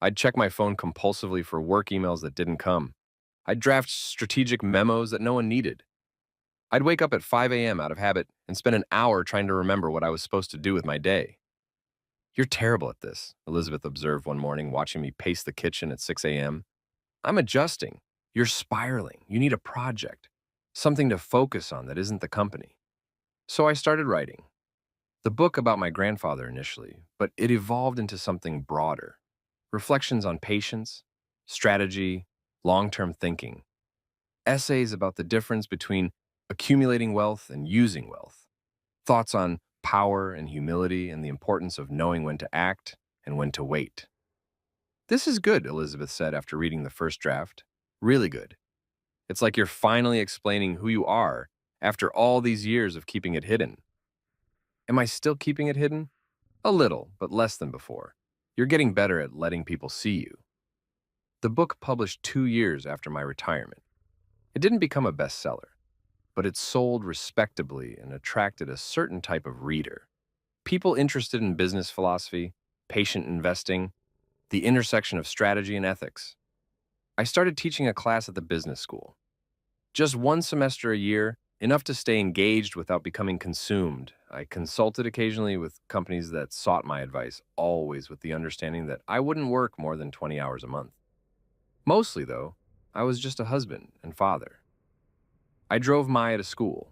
I'd check my phone compulsively for work emails that didn't come. I'd draft strategic memos that no one needed. I'd wake up at 5 a.m. out of habit and spend an hour trying to remember what I was supposed to do with my day. You're terrible at this, Elizabeth observed one morning, watching me pace the kitchen at 6 a.m. I'm adjusting. You're spiraling. You need a project, something to focus on that isn't the company. So I started writing. The book about my grandfather initially, but it evolved into something broader. Reflections on patience, strategy, long-term thinking. Essays about the difference between accumulating wealth and using wealth. Thoughts on power and humility and the importance of knowing when to act and when to wait. This is good, Elizabeth said after reading the first draft. Really good. It's like you're finally explaining who you are after all these years of keeping it hidden. Am I still keeping it hidden? A little, but less than before. You're getting better at letting people see you. The book published 2 years after my retirement. It didn't become a bestseller, but it sold respectably and attracted a certain type of reader. People interested in business philosophy, patient investing, the intersection of strategy and ethics. I started teaching a class at the business school. Just 1 semester a year, enough to stay engaged without becoming consumed. I consulted occasionally with companies that sought my advice, always with the understanding that I wouldn't work more than 20 hours a month. Mostly, though, I was just a husband and father. I drove Maya to school.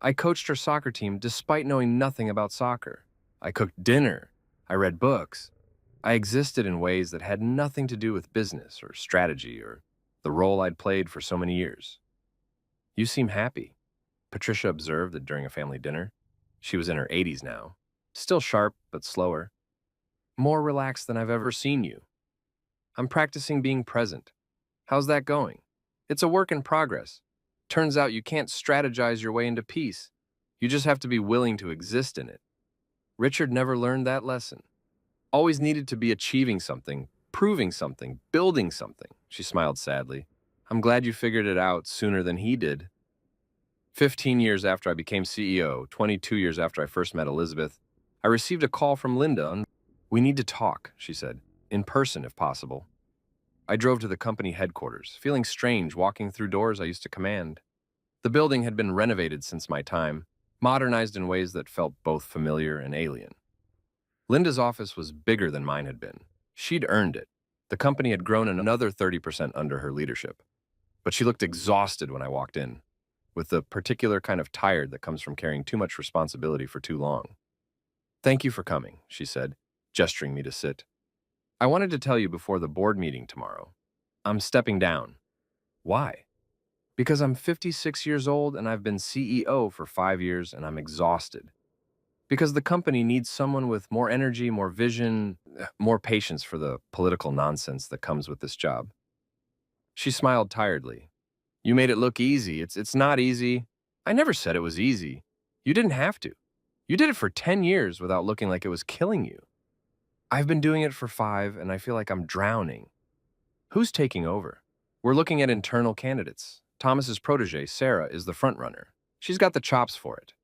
I coached her soccer team despite knowing nothing about soccer. I cooked dinner. I read books. I existed in ways that had nothing to do with business or strategy or the role I'd played for so many years. You seem happy, Patricia observed during a family dinner. She was in her 80s now, still sharp but slower. More relaxed than I've ever seen you. I'm practicing being present. How's that going? It's a work in progress. Turns out you can't strategize your way into peace. You just have to be willing to exist in it. Richard never learned that lesson. Always needed to be achieving something, proving something, building something. She smiled sadly. I'm glad you figured it out sooner than he did. 15 years after I became CEO, 22 years after I first met Elizabeth, I received a call from Linda. We need to talk, she said, in person if possible. I drove to the company headquarters, feeling strange walking through doors I used to command. The building had been renovated since my time, modernized in ways that felt both familiar and alien. Linda's office was bigger than mine had been. She'd earned it. The company had grown another 30% under her leadership. But she looked exhausted when I walked in, with the particular kind of tired that comes from carrying too much responsibility for too long. Thank you for coming, she said, gesturing me to sit. I wanted to tell you before the board meeting tomorrow. I'm stepping down. Why? Because I'm 56 years old and I've been CEO for 5 years and I'm exhausted. Because the company needs someone with more energy, more vision, more patience for the political nonsense that comes with this job. She smiled tiredly. You made it look easy. It's not easy. I never said it was easy. You didn't have to. You did it for 10 years without looking like it was killing you. I've been doing it for 5 and I feel like I'm drowning. Who's taking over? We're looking at internal candidates. Thomas's protege, Sarah, is the front runner. She's got the chops for it.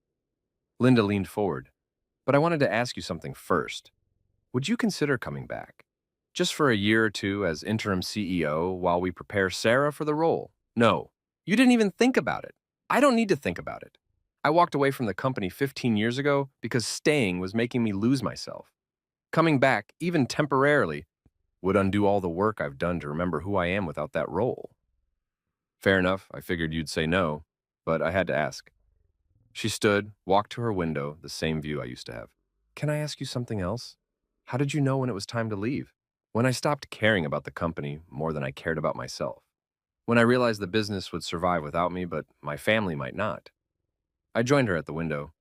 Linda leaned forward. But I wanted to ask you something first. Would you consider coming back? Just for a year or two as interim CEO while we prepare Sarah for the role? No. You didn't even think about it. I don't need to think about it. I walked away from the company 15 years ago because staying was making me lose myself. Coming back, even temporarily, would undo all the work I've done to remember who I am without that role. Fair enough, I figured you'd say no, but I had to ask. She stood, walked to her window, the same view I used to have. Can I ask you something else? How did you know when it was time to leave? When I stopped caring about the company more than I cared about myself. When I realized the business would survive without me, but my family might not. I joined her at the window.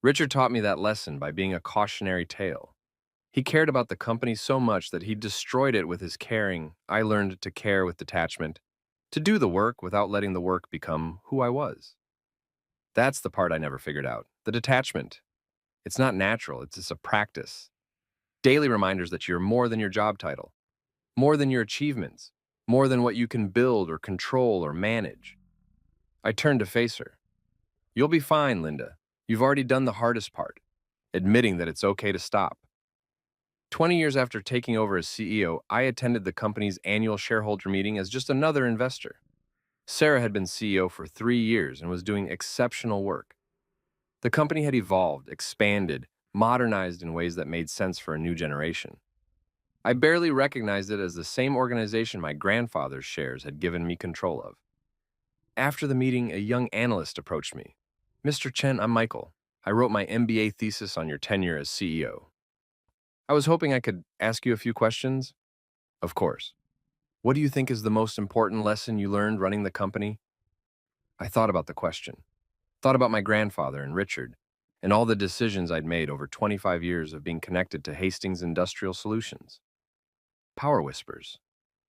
Richard taught me that lesson by being a cautionary tale. He cared about the company so much that he destroyed it with his caring. I learned to care with detachment, to do the work without letting the work become who I was. That's the part I never figured out, the detachment. It's not natural, it's just a practice. Daily reminders that you're more than your job title, more than your achievements, more than what you can build or control or manage. I turned to face her. You'll be fine, Linda. You've already done the hardest part, admitting that it's okay to stop. 20 years after taking over as CEO, I attended the company's annual shareholder meeting as just another investor. Sarah had been CEO for 3 years and was doing exceptional work. The company had evolved, expanded, modernized in ways that made sense for a new generation. I barely recognized it as the same organization my grandfather's shares had given me control of. After the meeting, a young analyst approached me. Mr. Chen, I'm Michael. I wrote my MBA thesis on your tenure as CEO. I was hoping I could ask you a few questions. Of course. What do you think is the most important lesson you learned running the company? I thought about the question. Thought about my grandfather and Richard, and all the decisions I'd made over 25 years of being connected to Hastings Industrial Solutions. Power whispers,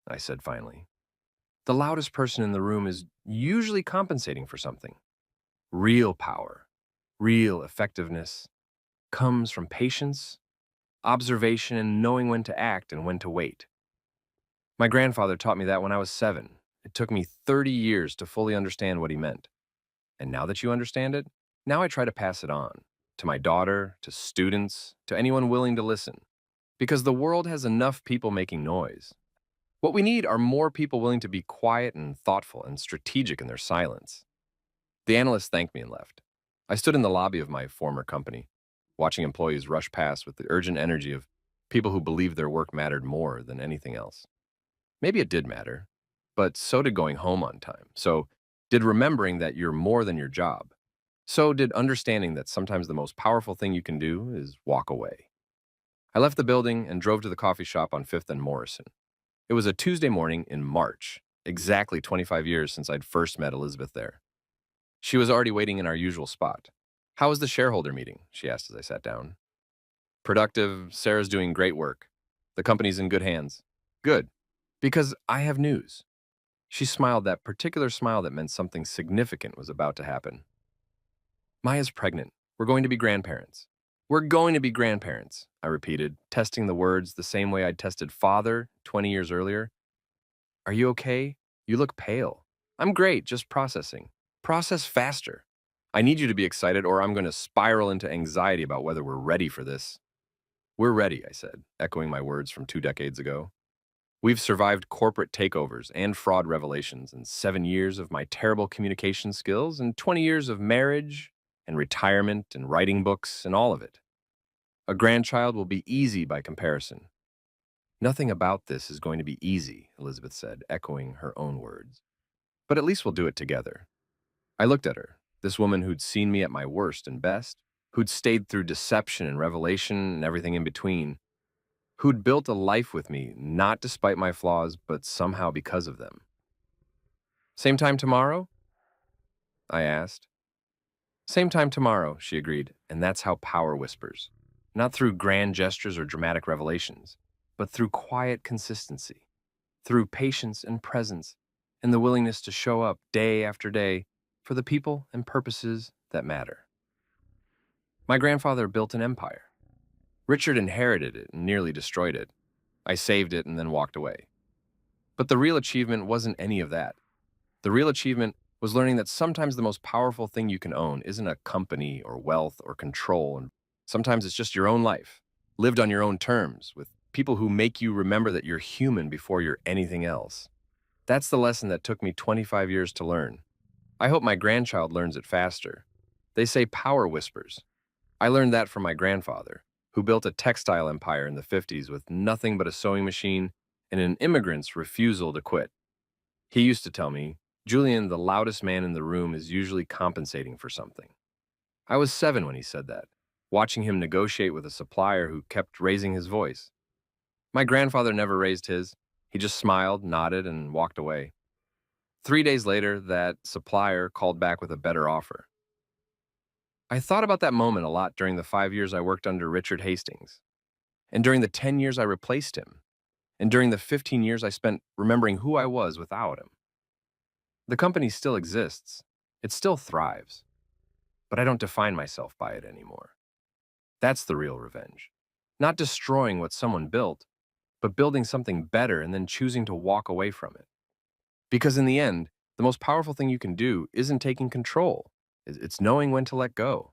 I said finally. The loudest person in the room is usually compensating for something. Real power, real effectiveness, comes from patience, observation, and knowing when to act and when to wait. My grandfather taught me that when I was 7. It took me 30 years to fully understand what he meant. And now that you understand it, now I try to pass it on to my daughter, to students, to anyone willing to listen. Because the world has enough people making noise. What we need are more people willing to be quiet and thoughtful and strategic in their silence. The analyst thanked me and left. I stood in the lobby of my former company, watching employees rush past with the urgent energy of people who believed their work mattered more than anything else. Maybe it did matter, but so did going home on time. So did remembering that you're more than your job. So did understanding that sometimes the most powerful thing you can do is walk away. I left the building and drove to the coffee shop on 5th and Morrison. It was a Tuesday morning in March, exactly 25 years since I'd first met Elizabeth there. She was already waiting in our usual spot. How was the shareholder meeting? She asked as I sat down. Productive. Sarah's doing great work. The company's in good hands. Good. Because I have news. She smiled that particular smile that meant something significant was about to happen. Maya's pregnant. We're going to be grandparents. We're going to be grandparents, I repeated, testing the words the same way I'd tested father 20 years earlier. Are you okay? You look pale. I'm great, just processing. Process faster. I need you to be excited or I'm going to spiral into anxiety about whether we're ready for this. We're ready, I said, echoing my words from 2 decades ago. We've survived corporate takeovers and fraud revelations and 7 years of my terrible communication skills and 20 years of marriage and retirement and writing books and all of it. A grandchild will be easy by comparison. Nothing about this is going to be easy, Elizabeth said, echoing her own words. But at least we'll do it together. I looked at her, this woman who'd seen me at my worst and best, who'd stayed through deception and revelation and everything in between, who'd built a life with me, not despite my flaws, but somehow because of them. Same time tomorrow? I asked. Same time tomorrow, she agreed, and that's how power whispers. Not through grand gestures or dramatic revelations, but through quiet consistency, through patience and presence, and the willingness to show up day after day for the people and purposes that matter. My grandfather built an empire. Richard inherited it and nearly destroyed it. I saved it and then walked away. But the real achievement wasn't any of that. The real achievement was learning that sometimes the most powerful thing you can own isn't a company or wealth or control, and sometimes it's just your own life, lived on your own terms, with people who make you remember that you're human before you're anything else. That's the lesson that took me 25 years to learn. I hope my grandchild learns it faster. They say power whispers. I learned that from my grandfather, who built a textile empire in the 50s with nothing but a sewing machine and an immigrant's refusal to quit. He used to tell me, Julian, the loudest man in the room is usually compensating for something. I was 7 when he said that, watching him negotiate with a supplier who kept raising his voice. My grandfather never raised his. He just smiled, nodded, and walked away. 3 days later, that supplier called back with a better offer. I thought about that moment a lot during the 5 years I worked under Richard Hastings, and during the 10 years I replaced him, and during the 15 years I spent remembering who I was without him. The company still exists. It still thrives. But I don't define myself by it anymore. That's the real revenge. Not destroying what someone built, but building something better and then choosing to walk away from it. Because in the end, the most powerful thing you can do isn't taking control. It's knowing when to let go.